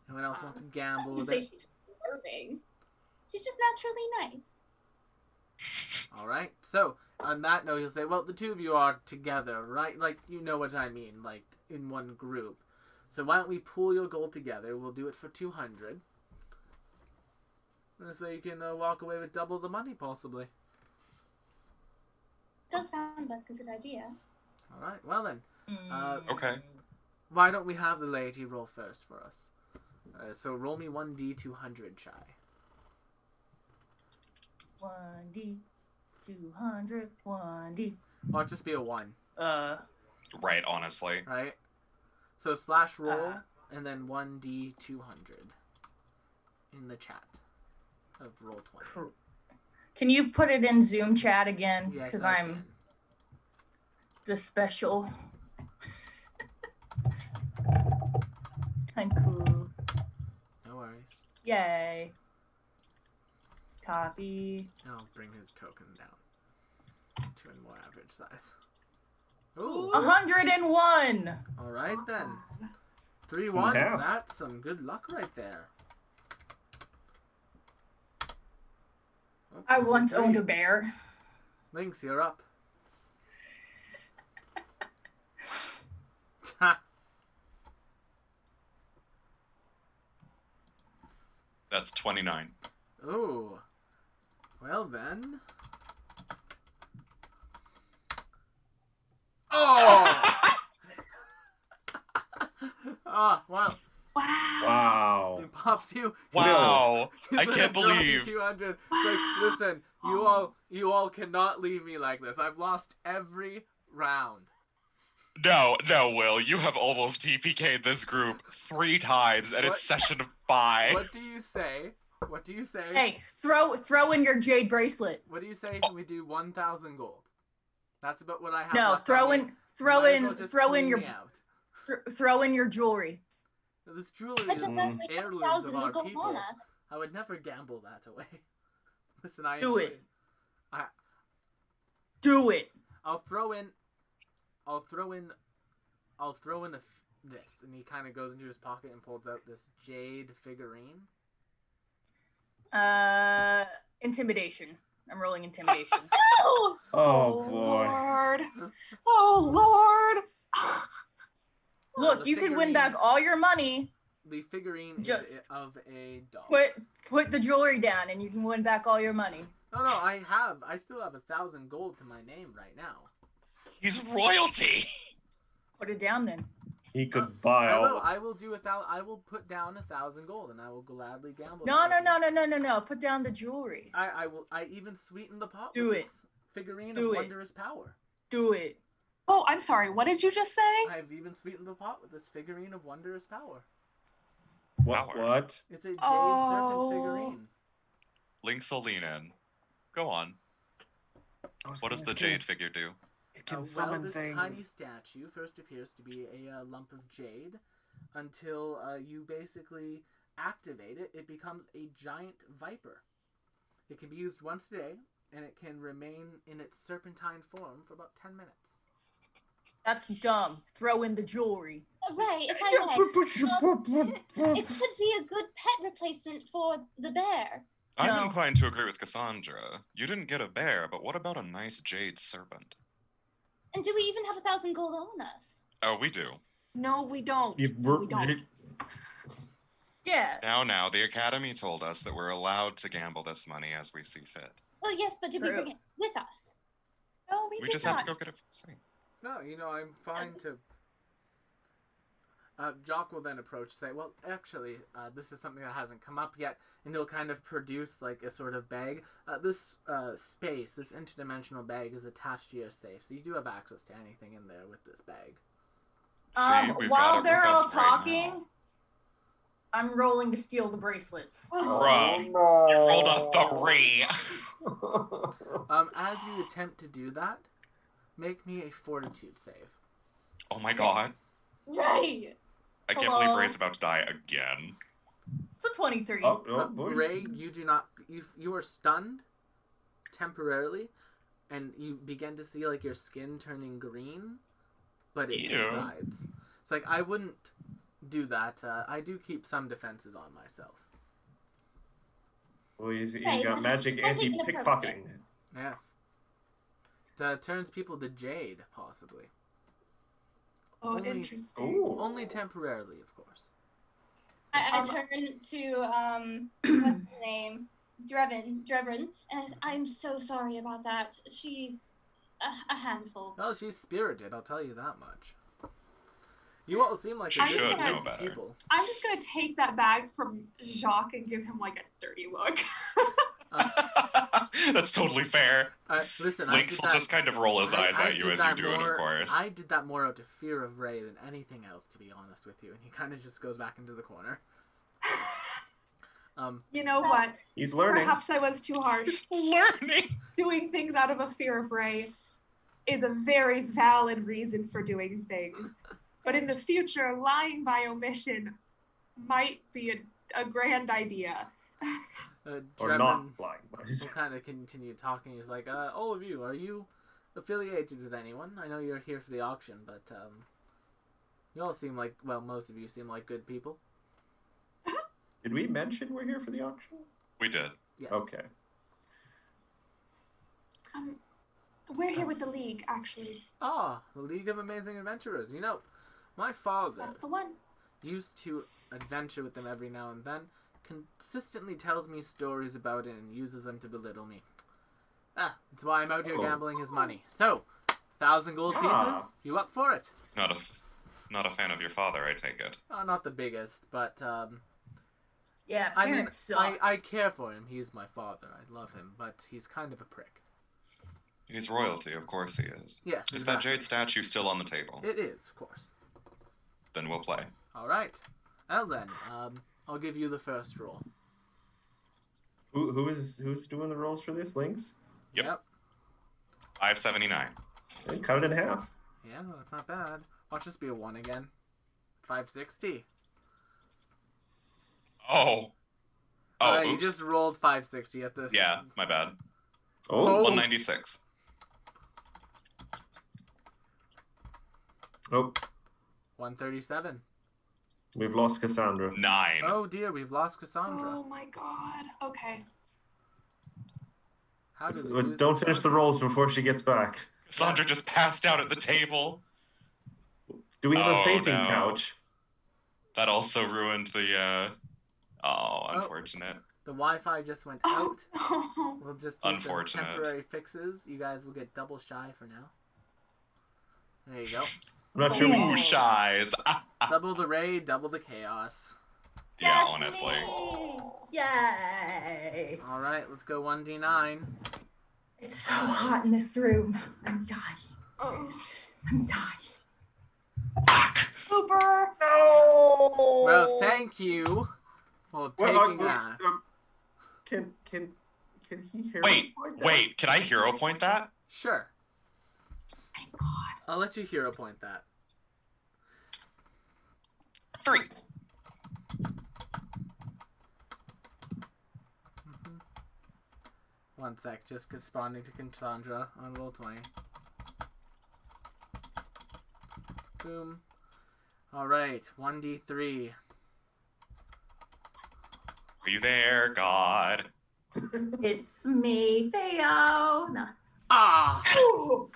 Anyone else want to gamble a Say bit? she's flirting. She's just naturally nice. All right. So, on that note, he'll say, well, the two of you are together, right? Like, you know what I mean, like, in one group. So why don't we pool your gold together? We'll do it for 200. This way you can walk away with double the money, possibly. Does sound like a good idea. All right. Well, then. Okay. Why don't we have the laity roll first for us? So roll me 1d 200, Shy. 1D, 200, 1D. Or just be a 1. Right, honestly. Right? So slash roll, and then 1d 200 in the chat of roll 20. Can you put it in Zoom chat again? Yes, Because I I'm can. the special. I'm cool. No worries. Yay. Copy. I'll bring his token down to a more average size. Ooh. 101. All right then. 3 ones. Yeah. That's some good luck right there. Oh, I easy once three. owned a bear. Lynx, you're up. Ha. That's 29. Ooh. Well then. Oh! Ah, well. Wow. He pops you. Wow. He's I gonna can't drop you believe. 200. Like, listen, you all cannot leave me like this. I've lost every round. No, Will. You have almost TPK'd this group 3 times, and What? it's session 5. What do you say? What do you say? Hey, throw in your jade bracelet. What do you say we do 1,000 gold? That's about what I have. No, left throw on in me. throw Might as in well just throw in clean your me out. throw in your jewelry. This jewelry I is just have like heirlooms 1,000 of our to go people. on it. I would never gamble that away. Listen, I Do enjoy it. Do it. I'll throw in I'll throw in this, and he kind of goes into his pocket and pulls out this jade figurine. Intimidation. I'm rolling intimidation. Oh boy. Lord. Oh Lord. Look, you could win back all your money. The figurine Just is of a doll. Put the jewelry down, and you can win back all your money. No, I still have 1,000 gold to my name right now. He's royalty. Put it down then. He could buy all. I will put down 1,000 gold, and I will gladly gamble. No. Put down the jewelry. I even sweeten the pot Do with it. this figurine Do of it. wondrous power. Do it. Oh, I'm sorry. What did you just say? I've even sweetened the pot with this figurine of wondrous power. What? It's a jade serpent figurine. Lynx will lean in. Go on. What does the jade figure do? It can summon this things. tiny statue first appears to be a lump of jade. Until you basically activate it, it becomes a giant viper. It can be used once a day, and it can remain in its serpentine form for about 10 minutes. That's dumb. Throw in the jewelry. Right, if I may. It could be a good pet replacement for the bear. I'm No. inclined to agree with Cassandra. You didn't get a bear, but what about a nice jade serpent? And do we even have 1,000 gold on us? Oh, we do. No, we don't. You We don't. Yeah. Now, the Academy told us that we're allowed to gamble this money as we see fit. Well, yes, but did we True. bring it with us? No, we We did just not. have to go get it for the same. No, I'm fine to... Jock will then approach, say, well, actually, this is something that hasn't come up yet, and he'll kind of produce, like, a sort of bag. This space, this interdimensional bag, is attached to your safe, so you do have access to anything in there with this bag. See, we've got While it they're with all us right talking, now. I'm rolling to steal the bracelets. Bruh, you rolled a 3. As you attempt to do that, make me a fortitude save. Oh my god. Right. I can't Hello? believe Ray's about to die again. It's a 23. Boy. Ray, you do not... You are stunned temporarily, and you begin to see, like, your skin turning green, but it Ew. subsides. It's like, I wouldn't do that. I do keep some defenses on myself. Well, he's Right, got magic something anti-pickpocketing. Yes. It turns people to jade, possibly. Oh, Only- interesting. Ooh. Only temporarily, of course. I turn to, what's her name? Drevin, and I say, I'm so sorry about that. She's a handful. Well, she's spirited, I'll tell you that much. You all seem like She a should good know group of better. people. I'm just gonna take that bag from Jacques and give him like a dirty look. That's totally fair. Listen, Lynx will just kind of roll his eyes I at you did as you that do it, of course. I did that more out of fear of Ray than anything else, to be honest with you. And he kind of just goes back into the corner. You know what? He's learning. Perhaps I was too harsh. He's learning. Doing things out of a fear of Ray is a very valid reason for doing things. But in the future, lying by omission might be a grand idea. Or Trevin not flying. will kind of continue talking. He's like, all of you, are you affiliated with anyone? I know you're here for the auction, but you all seem like, well, most of you seem like good people. Did we mention we're here for the auction? We did. Yes. Okay. We're here with the League, actually. Ah, the League of Amazing Adventurers. You know, my father That's the one. used to adventure with them every now and then, consistently tells me stories about it and uses them to belittle me. It's why I'm out here gambling his money. So, 1,000 gold pieces? You up for it? Not a fan of your father, I take it. Not the biggest, but, Yeah, I mean, parents suck. I care for him. He's my father. I love him, but he's kind of a prick. He's royalty, of course he is. Yes, Is that exactly. jade statue still on the table? It is, of course. Then we'll play. All right. Well then, I'll give you the first roll. Who's doing the rolls for this? Lynx? Yep. 579. Then cut it in half. Yeah, no, that's not bad. Watch this be a 1 again. 560. Oh. Oh, You oops. just rolled 560 at the... Yeah, my bad. Oh. 196. Oh, 137. we've lost Cassandra. 9. Oh dear, we've lost Cassandra. Oh my god. Okay. How did we lose Don't finish the Cassandra? rolls before she gets back. Cassandra just passed out at the table. Do we have a Oh, fainting no. couch? That also ruined the, unfortunate. The Wi-Fi just went out. Oh. We'll just do some Unfortunate. temporary fixes. You guys will get double shy for now. There you go. I'm not sure. Ooh, shies. Double the raid, double the chaos. Yeah, Destiny. honestly. Yay! All right, let's go 1d9. It's so hot in this room. I'm dying. Oh. I'm dying. Cooper. No. Well, thank you for taking that. Can he hear? Wait, can I hero point that? Sure. Thank God. I'll let you hero point that. 3. One sec, just responding to Cassandra on roll 20. Boom. Alright, 1d3. Are you there, God? It's me, Theo. No. Ah! Oh.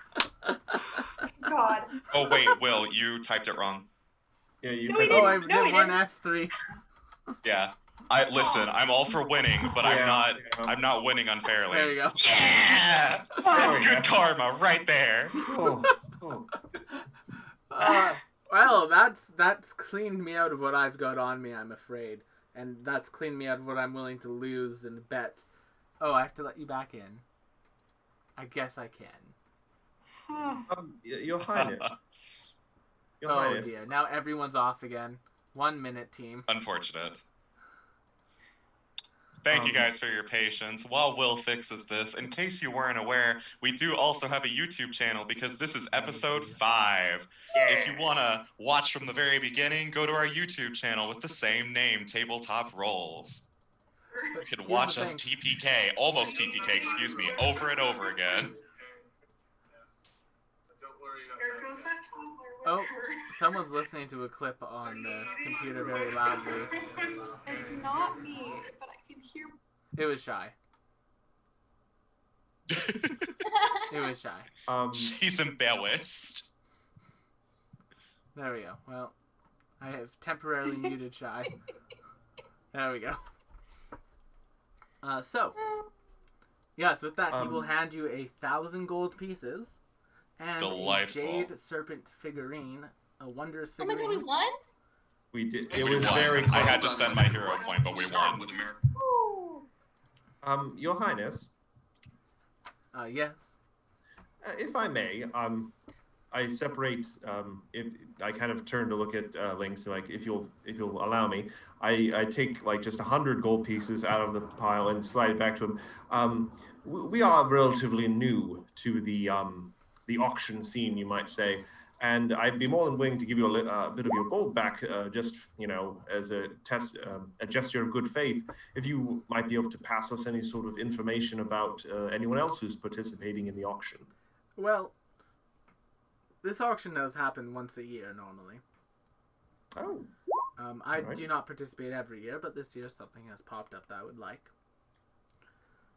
God. Oh, wait, Will, you typed it wrong. Yeah, you. No, he could- Oh, I didn't. No, did he one didn't. S3. Yeah. Listen, I'm all for winning, but Yeah. I'm not winning unfairly. There you go. Yeah! That's good karma right there. Oh, oh. Well, that's cleaned me out of what I've got on me, I'm afraid. And that's cleaned me out of what I'm willing to lose and bet. Oh, I have to let you back in. I guess I can. Your Highness. Your Oh Highness. dear, now everyone's off again. 1 minute, team. Unfortunate. Thank you guys for your patience. While Will fixes this, in case you weren't aware, we do also have a YouTube channel because this is episode 5. If you want to watch from the very beginning, go to our YouTube channel with the same name, Tabletop Rolls. You can Here's watch the us thing. TPK, almost TPK, excuse me, over and over again. There goes that toddler with Oh, her. someone's listening to a clip on the computer very loudly. It's not me, but I can hear. It was Shy. It was Shy. She's embarrassed. There we go. Well, I have temporarily muted Shy. There we go. So, yes, with that, he will hand you 1,000 gold pieces and Delightful. a jade serpent figurine, a wondrous Oh my figurine. god, we won? We did. We It was won. very I close. had to spend my hero point, but we won. Ooh. Your Highness, Yes. if I may, I separate. I kind of turn to look at LYNX, like if you'll allow me, I take like just 100 gold pieces out of the pile and slide it back to him. We are relatively new to the auction scene, you might say, and I'd be more than willing to give you a bit of your gold back, just as a test, a gesture of good faith, if you might be able to pass us any sort of information about anyone else who's participating in the auction. Well, this auction does happen once a year normally. Oh. I Alright. do not participate every year, but this year something has popped up that I would like.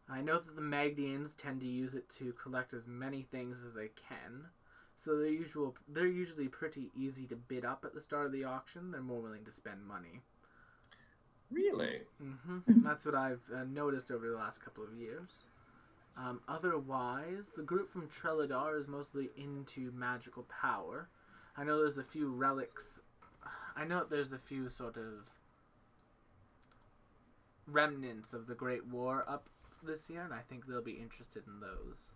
I know that the Magdians tend to use it to collect as many things as they can, so they're usually pretty easy to bid up at the start of the auction. They're more willing to spend money. Really? That's what I've noticed over the last couple of years. Otherwise, the group from Treladar is mostly into magical power. I know there's a few relics. I know there's a few sort of remnants of the Great War up this year, and I think they'll be interested in those.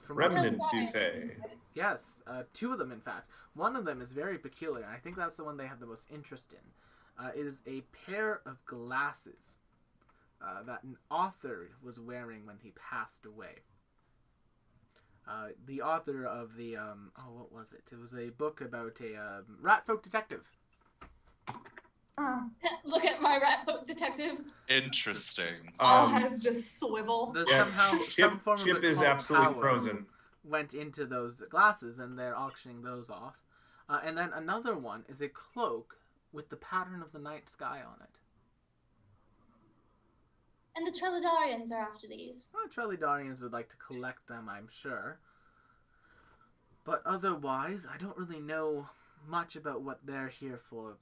Remnants, you say? Yes, 2 of them, in fact. One of them is very peculiar, and I think that's the one they have the most interest in. It is a pair of glasses that an author was wearing when he passed away. The author of the, what was it? It was a book about a rat folk detective. Look at my rat book detective. Interesting. All heads just swivel. Somehow, some form Chip of is occult absolutely power frozen. went into those glasses, and they're auctioning those off. And then another one is a cloak with the pattern of the night sky on it. And the Trelladarians are after these. Well, Trelladarians would like to collect them, I'm sure. But otherwise, I don't really know much about what they're here for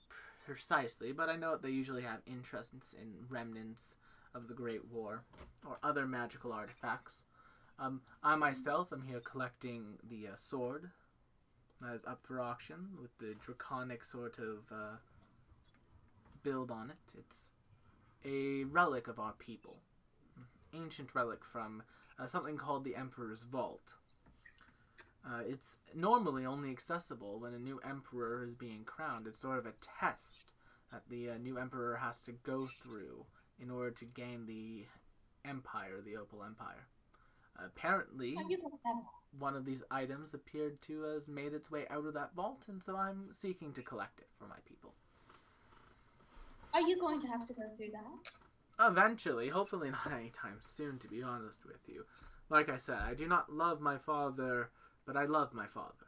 precisely, but I know that they usually have interests in remnants of the Great War or other magical artifacts. I myself am here collecting the sword that is up for auction with the draconic sort of build on it. It's a relic of our people. Ancient relic from something called the Emperor's Vault. It's normally only accessible when a new emperor is being crowned. It's sort of a test that the new emperor has to go through in order to gain the empire, the Opal Empire. Apparently, one of these items appeared to have made its way out of that vault, and so I'm seeking to collect it for my people. Are you going to have to go through that? Eventually, hopefully not anytime soon, to be honest with you. Like I said, I do not love my father, but I love my father.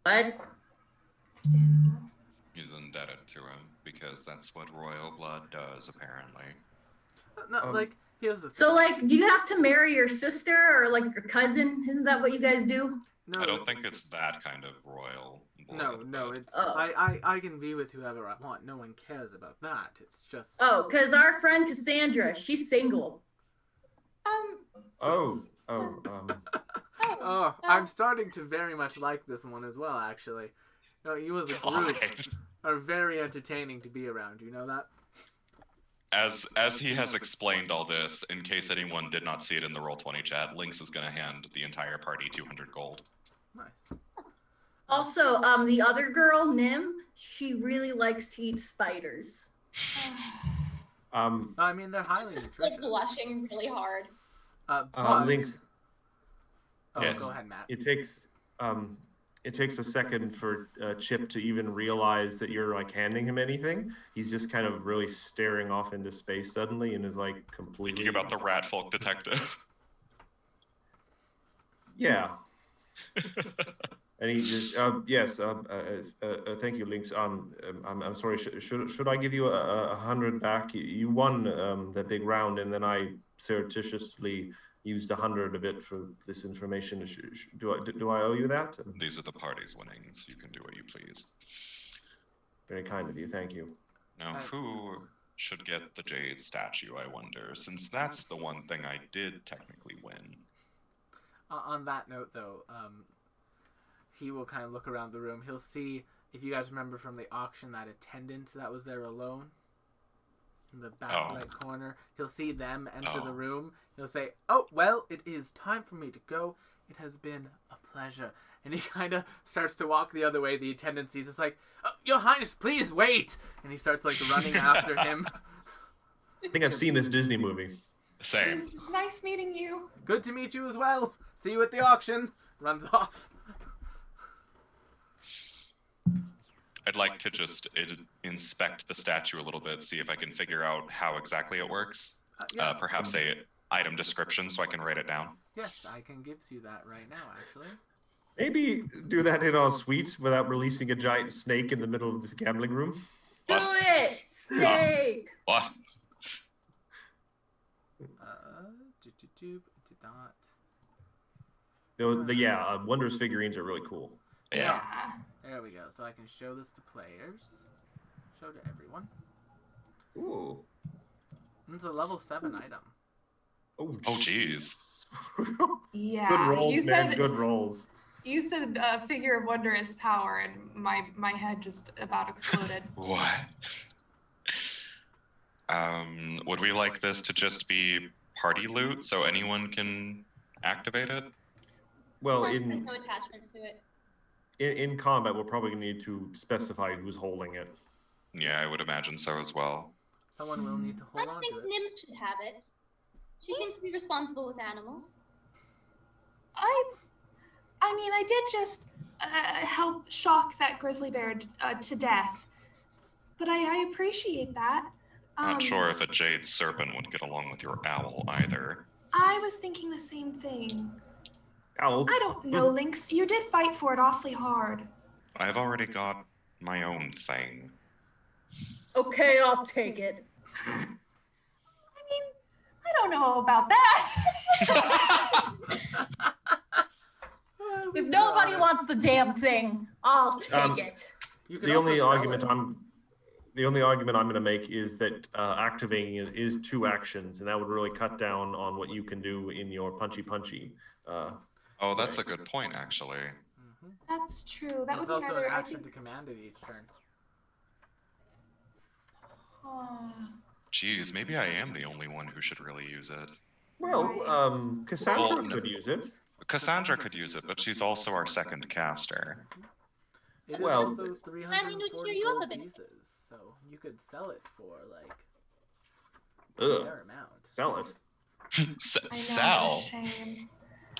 What? He's indebted to him because that's what royal blood does, apparently. No, here's the thing. So, do you have to marry your sister or, your cousin? Isn't that what you guys do? No, I don't think it's that kind of royal blood. No, it's... I can be with whoever I want. No one cares about that. It's just... Oh, because our friend Cassandra, she's single. I'm starting to very much like this one as well, actually. You as a group are very entertaining to be around. You know that? As he has explained all this, in case anyone did not see it in the Roll20 chat, LYNX is going to hand the entire party 200 gold. Nice. Also, the other girl, Nim, she really likes to eat spiders. I mean, they're highly Just nutritious. blushing really hard. LYNX. Yes. Go ahead, Matt. It takes a second for Chip to even realize that you're handing him anything. He's just kind of really staring off into space suddenly and is completely... Thinking about the rat folk detective. Yeah. And he just, thank you, LYNX. I'm sorry, should I give you 100 back? You won the big round, and then I surreptitiously used 100 of it for this information. Do I owe you that? These are the party's winnings. You can do what you please. Very kind of you. Thank you. Now, who should get the jade statue, I wonder, since that's the one thing I did technically win. On that note, though, he will kind of look around the room. He'll see, if you guys remember from the auction, that attendant that was there alone in the back right corner. He'll see them enter the room. He'll say, "Oh, well, it is time for me to go. It has been a pleasure." And he kind of starts to walk the other way. The attendant sees it's like, "Oh, Your Highness, please wait!" And he starts running after him. I think I've seen this Disney movie. Same. It was nice meeting you. Good to meet you as well. See you at the auction. Runs off. I'd like to just inspect the statue a little bit, see if I can figure out how exactly it works. Perhaps a item description so I can write it down. Yes, I can give you that right now, actually. Maybe do that in our suite without releasing a giant snake in the middle of this gambling room. Do it! Snake! What? Did not. Wondrous figurines are really cool. Yeah. There we go. So I can show this to players. Show to everyone. Ooh. It's a level 7 item. Oh, jeez. Yeah. Good rolls, man. Good rolls. You said figure of wondrous power, and my head just about exploded. What? Would we like this to just be party loot so anyone can activate it? Well, There's no attachment to it. In combat, we're probably going to need to specify who's holding it. Yeah, I would imagine so as well. Someone will need to hold on to it. I think Nim should have it. She seems to be responsible with animals. I mean, I did just help shock that Grizzly Bearid to death. But I appreciate that. Not sure if a jade serpent would get along with your owl either. I was thinking the same thing. Owl. I don't know, Lynx. You did fight for it awfully hard. I've already got my own thing. Okay, I'll take it. I mean, I don't know about that. If nobody wants the damn thing, I'll take it. The only argument I'm going to make is that activating it is 2 actions, and that would really cut down on what you can do in your punchy. Oh, that's a good point, actually. That's true. That There's would be also harder. an action to command it each turn. Geez, maybe I am the only one who should really use it. Well, Cassandra could use it. Cassandra could use it, but she's also our second caster. It is Well, also 340 you up a gold bit. pieces, so you could sell it for like Ugh. a fair amount. Sell it. I know, Sal. shame.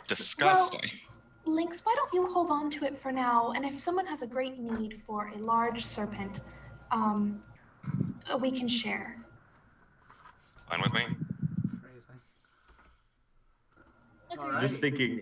Disgusting. Lynx, why don't you hold on to it for now? And if someone has a great need for a large serpent, we can share. Fine with me? Phrasing. Agreed. Just thinking,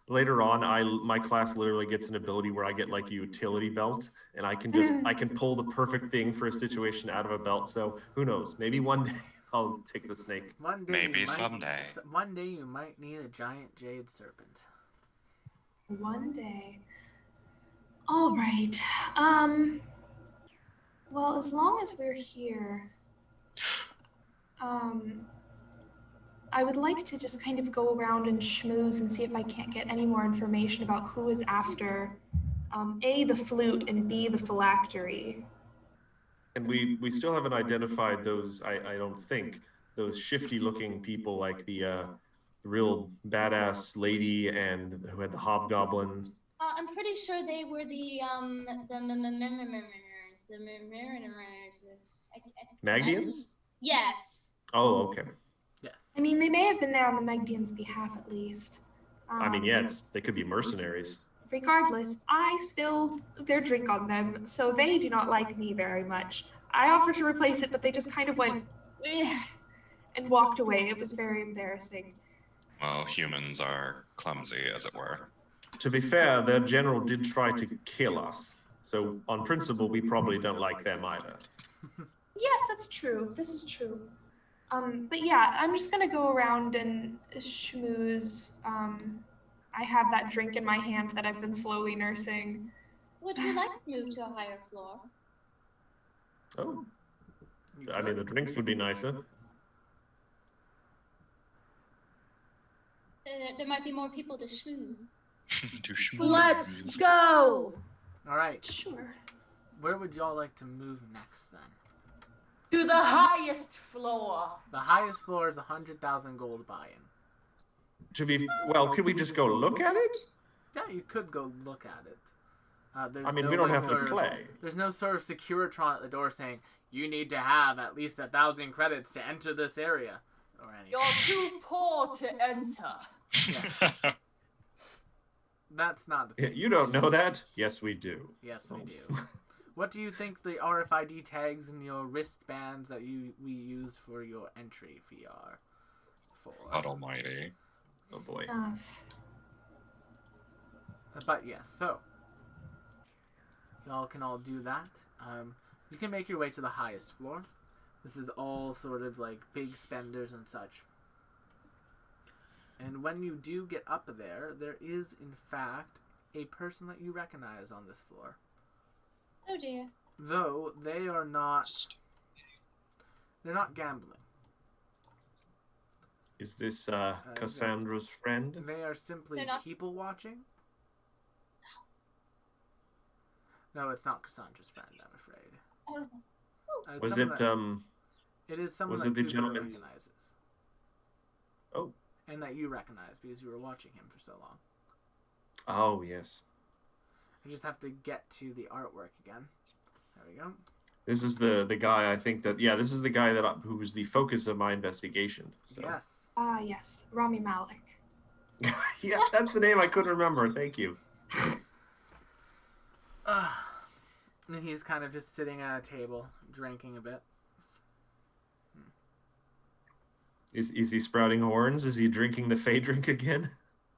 later on, my class literally gets an ability where I get like a utility belt, and I can pull the perfect thing for a situation out of a belt. So who knows? Maybe one day I'll take the snake. One day Maybe someday. One day you might need a giant jade serpent. One day. All right. Well, as long as we're here, I would like to just kind of go around and schmooze and see if I can't get any more information about who is after A, the flute, and B, the phylactery. And we still haven't identified those. I don't think those shifty-looking people like the real badass lady and who had the hobgoblin. I'm pretty sure they were the Magdians? Yes. Oh, okay. Yes. I mean, they may have been there on the Megdians' behalf at least. I mean, yes, they could be mercenaries. Regardless, I spilled their drink on them, so they do not like me very much. I offered to replace it, but they just kind of went, "Eh," and walked away. It was very embarrassing. Well, humans are clumsy, as it were. To be fair, their general did try to kill us. So on principle, we probably don't like them either. Yes, that's true. This is true. But yeah, I'm just gonna go around and schmooze. I have that drink in my hand that I've been slowly nursing. Would you like to move to a higher floor? Oh, I mean, the drinks would be nicer. There might be more people to schmooze. Let's go. All right. Sure. Where would y'all like to move next then? To the highest floor. The highest floor is 100,000 gold buy-in. Could we just go look at it? Yeah, you could go look at it. There's I mean, no, we don't like, have sort to of- play. There's no sort of Securitron at the door saying, you need to have at least 1,000 credits to enter this area. Or anything. You're too poor to enter. Yeah. That's not the thing. You don't know that? Yes, we do. Yes, we do. What do you think the RFID tags and your wristbands that we use for your entry fee are for? God almighty. Oh boy. But yes, so y'all can all do that. You can make your way to the highest floor. This is all sort of like big spenders and such. And when you do get up there, there is in fact a person that you recognize on this floor. Oh dear. Though they are not, they're not gambling. Is this Cassandra's friend? They are simply They're not- people watching. No, it's not Cassandra's friend, I'm afraid. Oh. Was someone it that- It is someone was that it the Cooper gentleman- recognizes. Oh. And that you recognize because you were watching him for so long. Oh, yes. I just have to get to the artwork again. There we go. This is the guy I think that this is the guy that who was the focus of my investigation. So. Yes. Yes, Rami Malek. Yeah, that's the name I couldn't remember. Thank you. And he's kind of just sitting at a table, drinking a bit. Is he sprouting horns? Is he drinking the Fey drink again?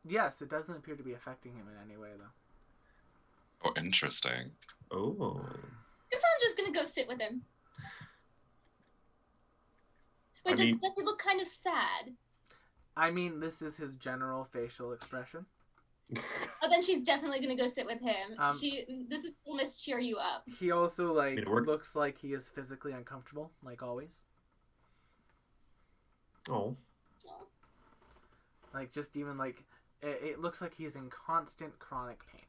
Yes, it doesn't appear to be affecting him in any way, though. Oh, interesting. Oh. Cassandra's gonna go sit with him. Wait, does he look kind of sad? I mean, this is his general facial expression. Oh, then she's definitely gonna go sit with him. This is almost cheer you up. He also looks like he is physically uncomfortable, like always. Oh. Like just even like it looks like he's in constant chronic pain.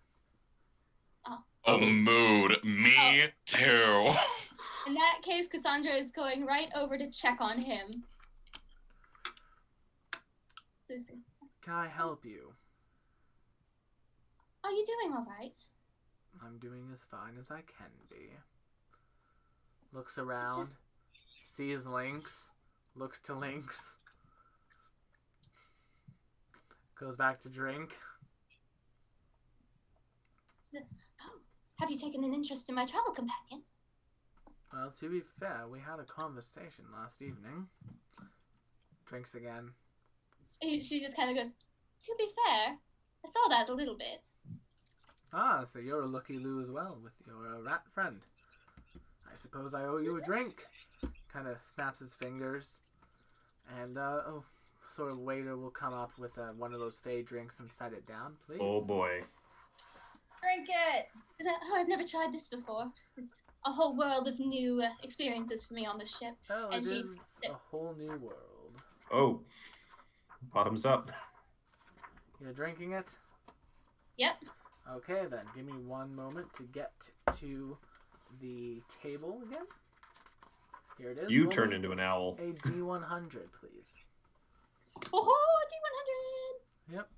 Oh, mood. Me too. In that case, Cassandra is going right over to check on him. Can I help you? Are you doing all right? I'm doing as fine as I can be. Looks around, sees LYNX, looks to LYNX, goes back to drink. Oh, have you taken an interest in my travel companion? Well, to be fair, we had a conversation last evening. Drinks again. She just kind of goes, to be fair, I saw that a little bit. Ah, so you're a looky-loo as well with your rat friend. I suppose I owe you a drink. Kind of snaps his fingers. And, sort of waiter will come up with one of those fey drinks and set it down, please. Oh, boy. Drink it! Oh, I've never tried this before. It's a whole world of new experiences for me on the ship. Oh, it is a whole new world. Oh. Bottoms up. You're drinking it? Yep. Okay, then. Give me one moment to get to the table again. Here it is. You turn into an owl. A D100, please. Oh, D100! Yep.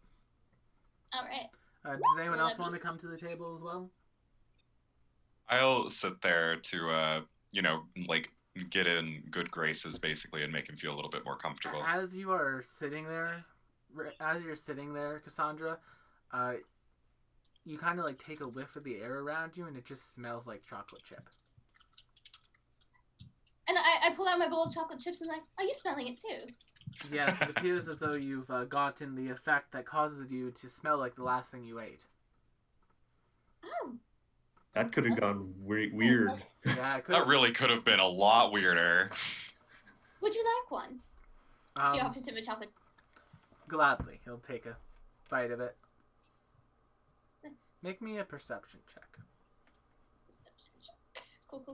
All right. Does anyone else want to come to the table as well? I'll sit there to, get in good graces, basically, and make him feel a little bit more comfortable. As you're sitting there, Cassandra, you kind of like take a whiff of the air around you, and it just smells like chocolate chip. And I pull out my bowl of chocolate chips and like, are you smelling it too? Yes, it appears as though you've gotten the effect that causes you to smell like the last thing you ate. Oh. That could have gone weird. Yeah, it could. That really could have been a lot weirder. Would you like one? She offers him a chocolate. Gladly. He'll take a bite of it. Make me a perception check. Perception check. Cool.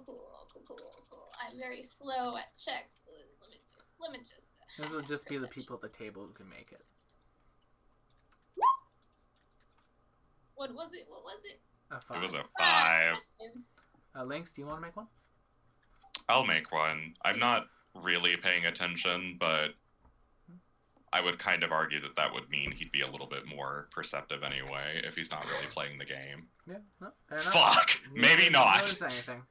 I'm very slow at checks. Let me just. This will just be the people at the table who can make it. What was it? A 5. It was a 5. LYNX, do you want to make one? I'll make one. I'm not really paying attention, but I would kind of argue that would mean he'd be a little bit more perceptive anyway if he's not really playing the game. Yeah, no, fair enough. Fuck! Maybe not. Notice anything.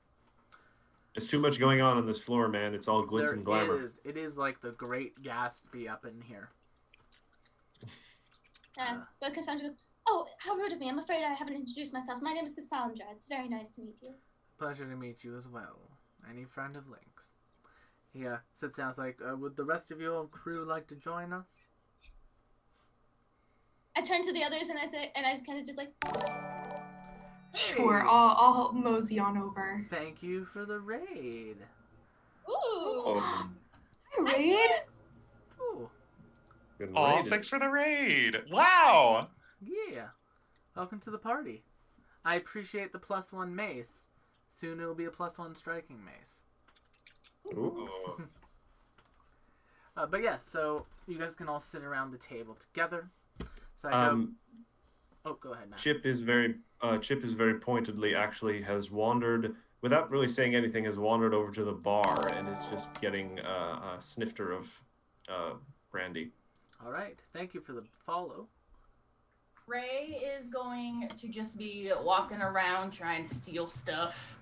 There's too much going on this floor, man. It's all glitz and glamour. It is like the Great Gatsby up in here. But Cassandra goes, oh, how rude of me. I'm afraid I haven't introduced myself. My name is Cassandra. It's very nice to meet you. Pleasure to meet you as well. Any friend of LYNX. He sits down and is like, would the rest of your crew like to join us? I turn to the others and I say, and I kind of just like, Hey. Sure, I'll mosey on over. Thank you for the raid. ooh. Hi, Raid. Ooh, Oh, thanks for the raid. Wow. yeah. Welcome to the party. I appreciate the +1 mace. Soon it'll be a +1 striking mace. Ooh. But yes, so you guys can all sit around the table together. So I go. Oh, go ahead, Matt. Chip is very pointedly actually has wandered, without really saying anything, has wandered over to the bar and is just getting a snifter of brandy. All right. Thank you for the follow. Ray is going to just be walking around trying to steal stuff.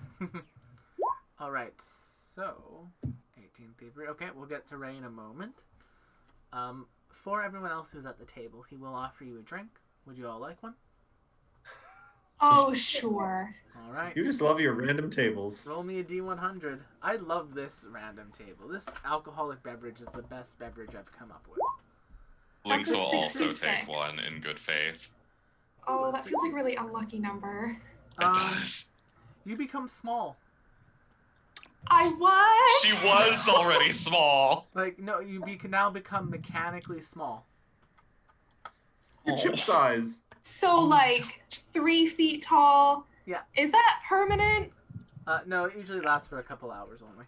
All right. So, 18 thievery. Okay, we'll get to Ray in a moment. For everyone else who's at the table, he will offer you a drink. Would you all like one? Oh, sure. All right. You just love your random tables. Roll me a D100. I love this random table. This alcoholic beverage is the best beverage I've come up with. Lynx a will also 66. take one in good faith. Oh, that feels like a really unlucky number. It does. You become small. I was. She was already small. Like, no, you can now become mechanically small. Your chip size. So, like, 3 feet tall. Yeah. Is that permanent? No, it usually lasts for a couple hours only.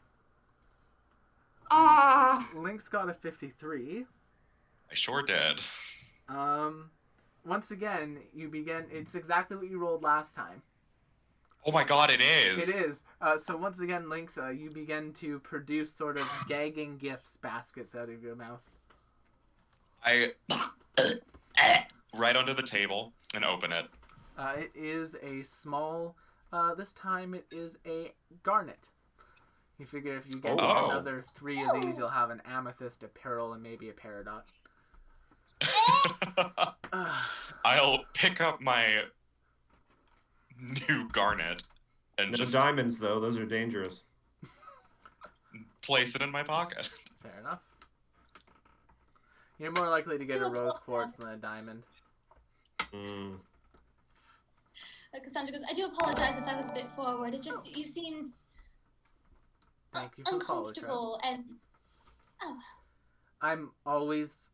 Ah. Lynx got a 53. I sure did. Once again, you begin. It's exactly what you rolled last time. Oh my god, it is. It is. So once again, Lynx, you begin to produce sort of gagging gifts baskets out of your mouth. I right under the table and open it. It is a small. This time it is a garnet. You figure if you get another 3 of these, you'll have an amethyst, a pearl, and maybe a peridot. I'll pick up my new garnet and No just diamonds, though. Those are dangerous. place it in my pocket. Fair enough. You're more likely to get a rose quartz than a diamond. Mm. Cassandra goes, I do apologize if I was a bit forward. It just, you seemed Thank you for the call, uncomfortable and... Oh. I'm always,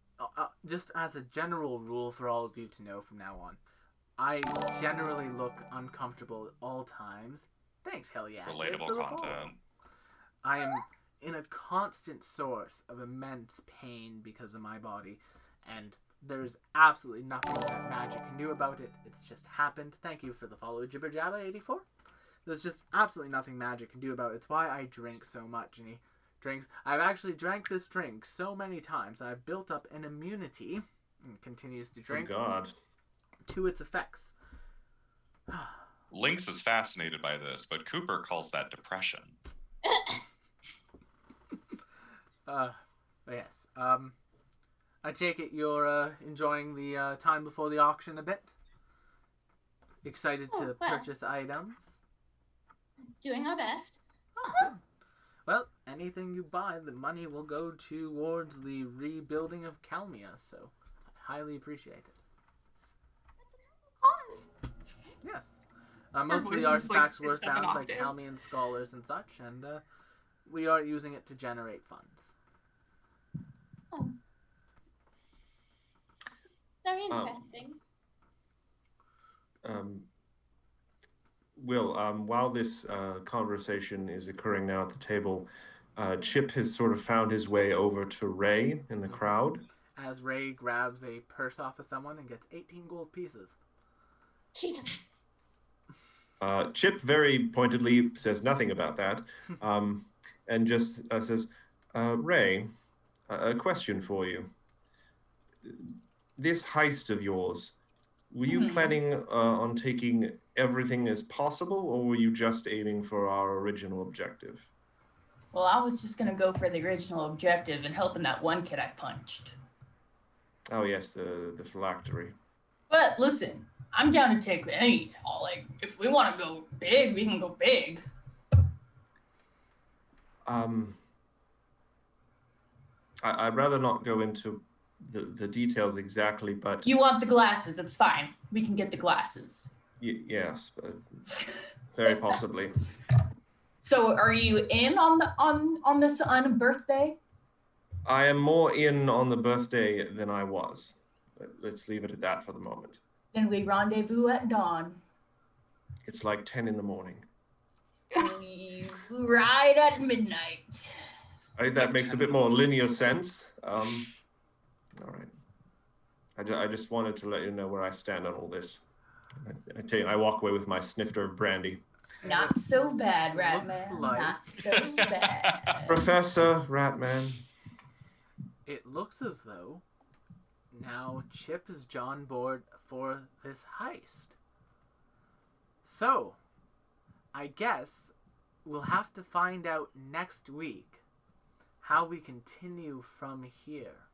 just as a general rule for all of you to know from now on, I generally look uncomfortable at all times. Thanks, hell yeah. Relatable content. I am in a constant source of immense pain because of my body, and there's absolutely nothing that magic can do about it. It's just happened. Thank you for the follow, Jibber Jabba 84. There's just absolutely nothing magic can do about it. It's why I drink so much, and he drinks. I've actually drank this drink so many times, I've built up an immunity, and continues to drink, Oh, God. to its effects. Lynx is fascinated by this, but Cooper calls that depression. Yes. I take it you're enjoying the time before the auction a bit? Excited to purchase items? Doing our best. Well, anything you buy, the money will go towards the rebuilding of Kalmia, so I highly appreciate it. Cause. Yes. Most of voice the is just, like, artifacts were pitched up an found by octave. Kalmian scholars and such, and we are using it to generate funds. Oh. Very interesting. Will, while this conversation is occurring now at the table, Chip has sort of found his way over to Ray in the crowd. As Ray grabs a purse off of someone and gets 18 gold pieces. Jesus. Chip very pointedly says nothing about that, and just says, Ray, a question for you. This heist of yours, were you planning on taking everything as possible, or were you just aiming for our original objective? Well, I was just going to go for the original objective and helping that one kid I punched. Oh, yes, the phylactery. But listen, I'm down to take any. Like, if we want to go big, we can go big. I'd rather not go into the details exactly, but You want the glasses? It's fine. We can get the glasses. yes, very possibly. So, are you in on this on a birthday? I am more in on the birthday than I was. Let's leave it at that for the moment. Then we rendezvous at dawn. It's like 10 in the morning. We ride at midnight. I think that makes a bit more linear sense. All right. I just wanted to let you know where I stand on all this. I walk away with my snifter of brandy. Not so bad, Looks Ratman. like- Not so bad. Professor Ratman. It looks as though now Chip is on board for this heist. So, I guess we'll have to find out next week how we continue from here.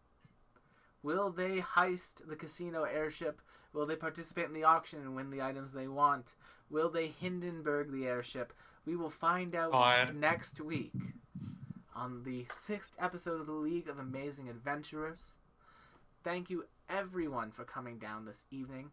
Will they heist the casino airship? Will they participate in the auction and win the items they want? Will they Hindenburg the airship? We will find out next week on the 6th episode of the League of Amazing Adventurers. thank you everyone for coming down this evening.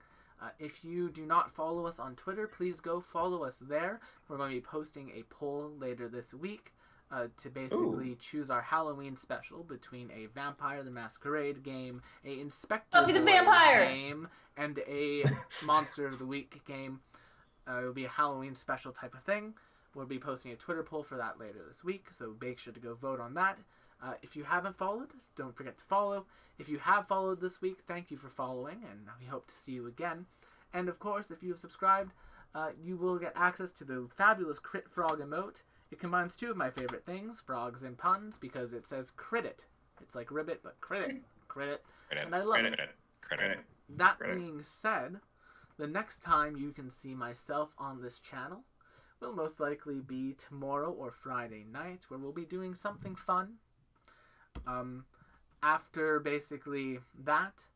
If you do not follow us on Twitter, please go follow us there. We're going to be posting a poll later this week to basically choose our Halloween special between a Vampire the Masquerade game, a Inspector Buffy the Vampire game, and a Monster of the Week game. It will be a Halloween special type of thing. We'll be posting a Twitter poll for that later this week, so make sure to go vote on that. If you haven't followed, don't forget to follow. If you have followed this week, thank you for following, and we hope to see you again. And of course, if you have subscribed, you will get access to the fabulous Crit Frog emote. It combines two of my favorite things, frogs and puns, because it says crit it. It's like ribbit, but crit it, crit it, and I love it. That being said, the next time you can see myself on this channel will most likely be tomorrow or Friday night, where we'll be doing something fun. After basically that,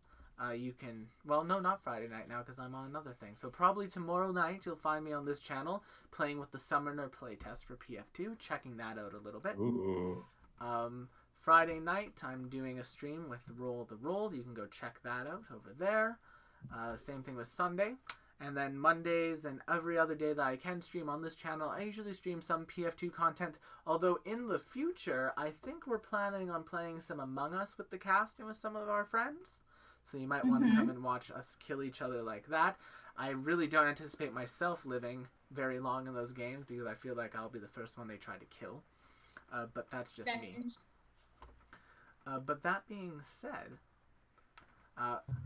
you can, well, no, not Friday night now because I'm on another thing. So probably tomorrow night you'll find me on this channel playing with the Summoner playtest for PF2, checking that out a little bit. Ooh. Friday night I'm doing a stream with Roll the Roll. You can go check that out over there. Same thing with Sunday. And then Mondays and every other day that I can stream on this channel, I usually stream some PF2 content. Although in the future, I think we're planning on playing some Among Us with the cast and with some of our friends. So you might want to come and watch us kill each other like that. I really don't anticipate myself living very long in those games because I feel like I'll be the first one they try to kill. But that's just me. But that being said,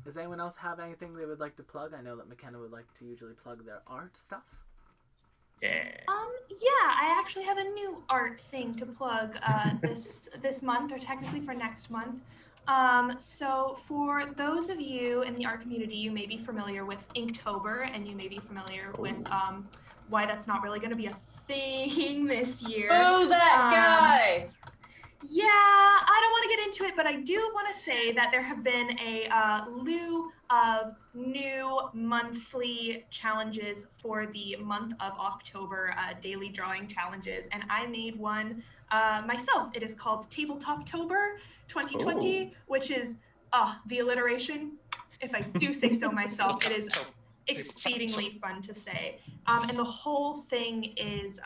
does anyone else have anything they would like to plug? I know that McKenna would like to usually plug their art stuff. Yeah. Yeah, I actually have a new art thing to plug this month, or technically for next month. So for those of you in the art community, you may be familiar with Inktober, and you may be familiar with why that's not really going to be a thing this year. Oh, that guy! Yeah, I don't want to get into it, but I do want to say that there have been a slew of new monthly challenges for the month of October, daily drawing challenges, and I made one myself. It is called TABLETOP-tober 2020, which is the alliteration, if I do say so myself. It is exceedingly fun to say, and the whole thing is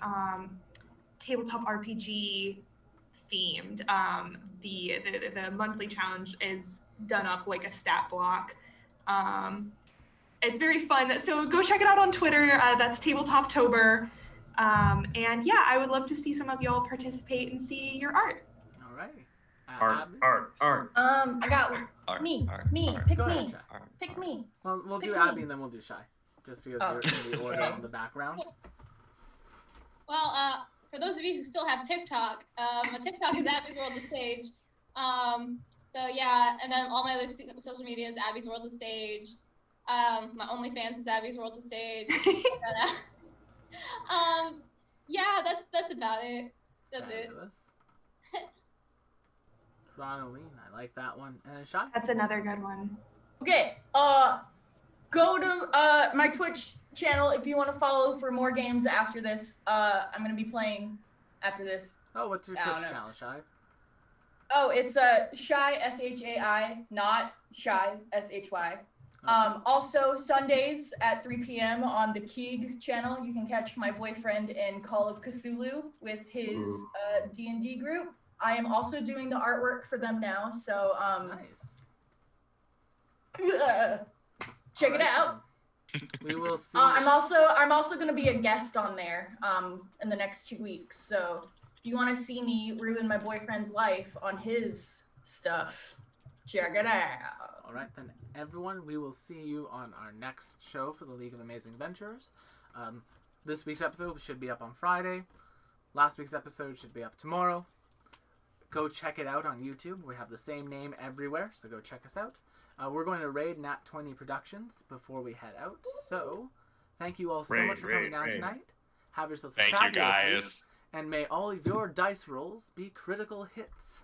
tabletop RPG themed. The monthly challenge is done up like a stat block. It's very fun, so go check it out on Twitter. That's TABLETOP-tober. And yeah, I would love to see some of y'all participate and see your art. All right. Art. I got me. Pick Go me. ahead, Shy. Pick me. Well, we'll do Pick Abby me. and then we'll do Shy, just because you're in the order in the background. Well, for those of you who still have TikTok, my TikTok is Abby's World of Stage. So yeah, and then all my other social media is Abby's World of Stage. My OnlyFans is Abby's World of Stage. Yeah, that's about it. That's Fabulous. Ronaldine, I like that one. And Shy? That's another good one. Okay, go to my Twitch channel if you want to follow for more games after this. I'm gonna be playing after this. Oh, what's your Twitch channel, Shy? Oh, it's Shy SHAI, not Shy SHY. Also Sundays at 3 p.m. on the Keeg channel, you can catch my boyfriend in Call of Cthulhu with his D&D group. I am also doing the artwork for them now, so Nice. check it out. We will see. I'm also going to be a guest on there in the next 2 weeks. So if you want to see me ruin my boyfriend's life on his stuff, check it out. All right, then, everyone, we will see you on our next show for the League of Amazing Adventurers. This week's episode should be up on Friday. Last week's episode should be up tomorrow. Go check it out on YouTube. We have the same name everywhere, so go check us out. We're going to raid Nat 20 Productions before we head out. So, thank you all so much for coming down tonight. Have yourselves a fabulous week, and may all of your dice rolls be critical hits.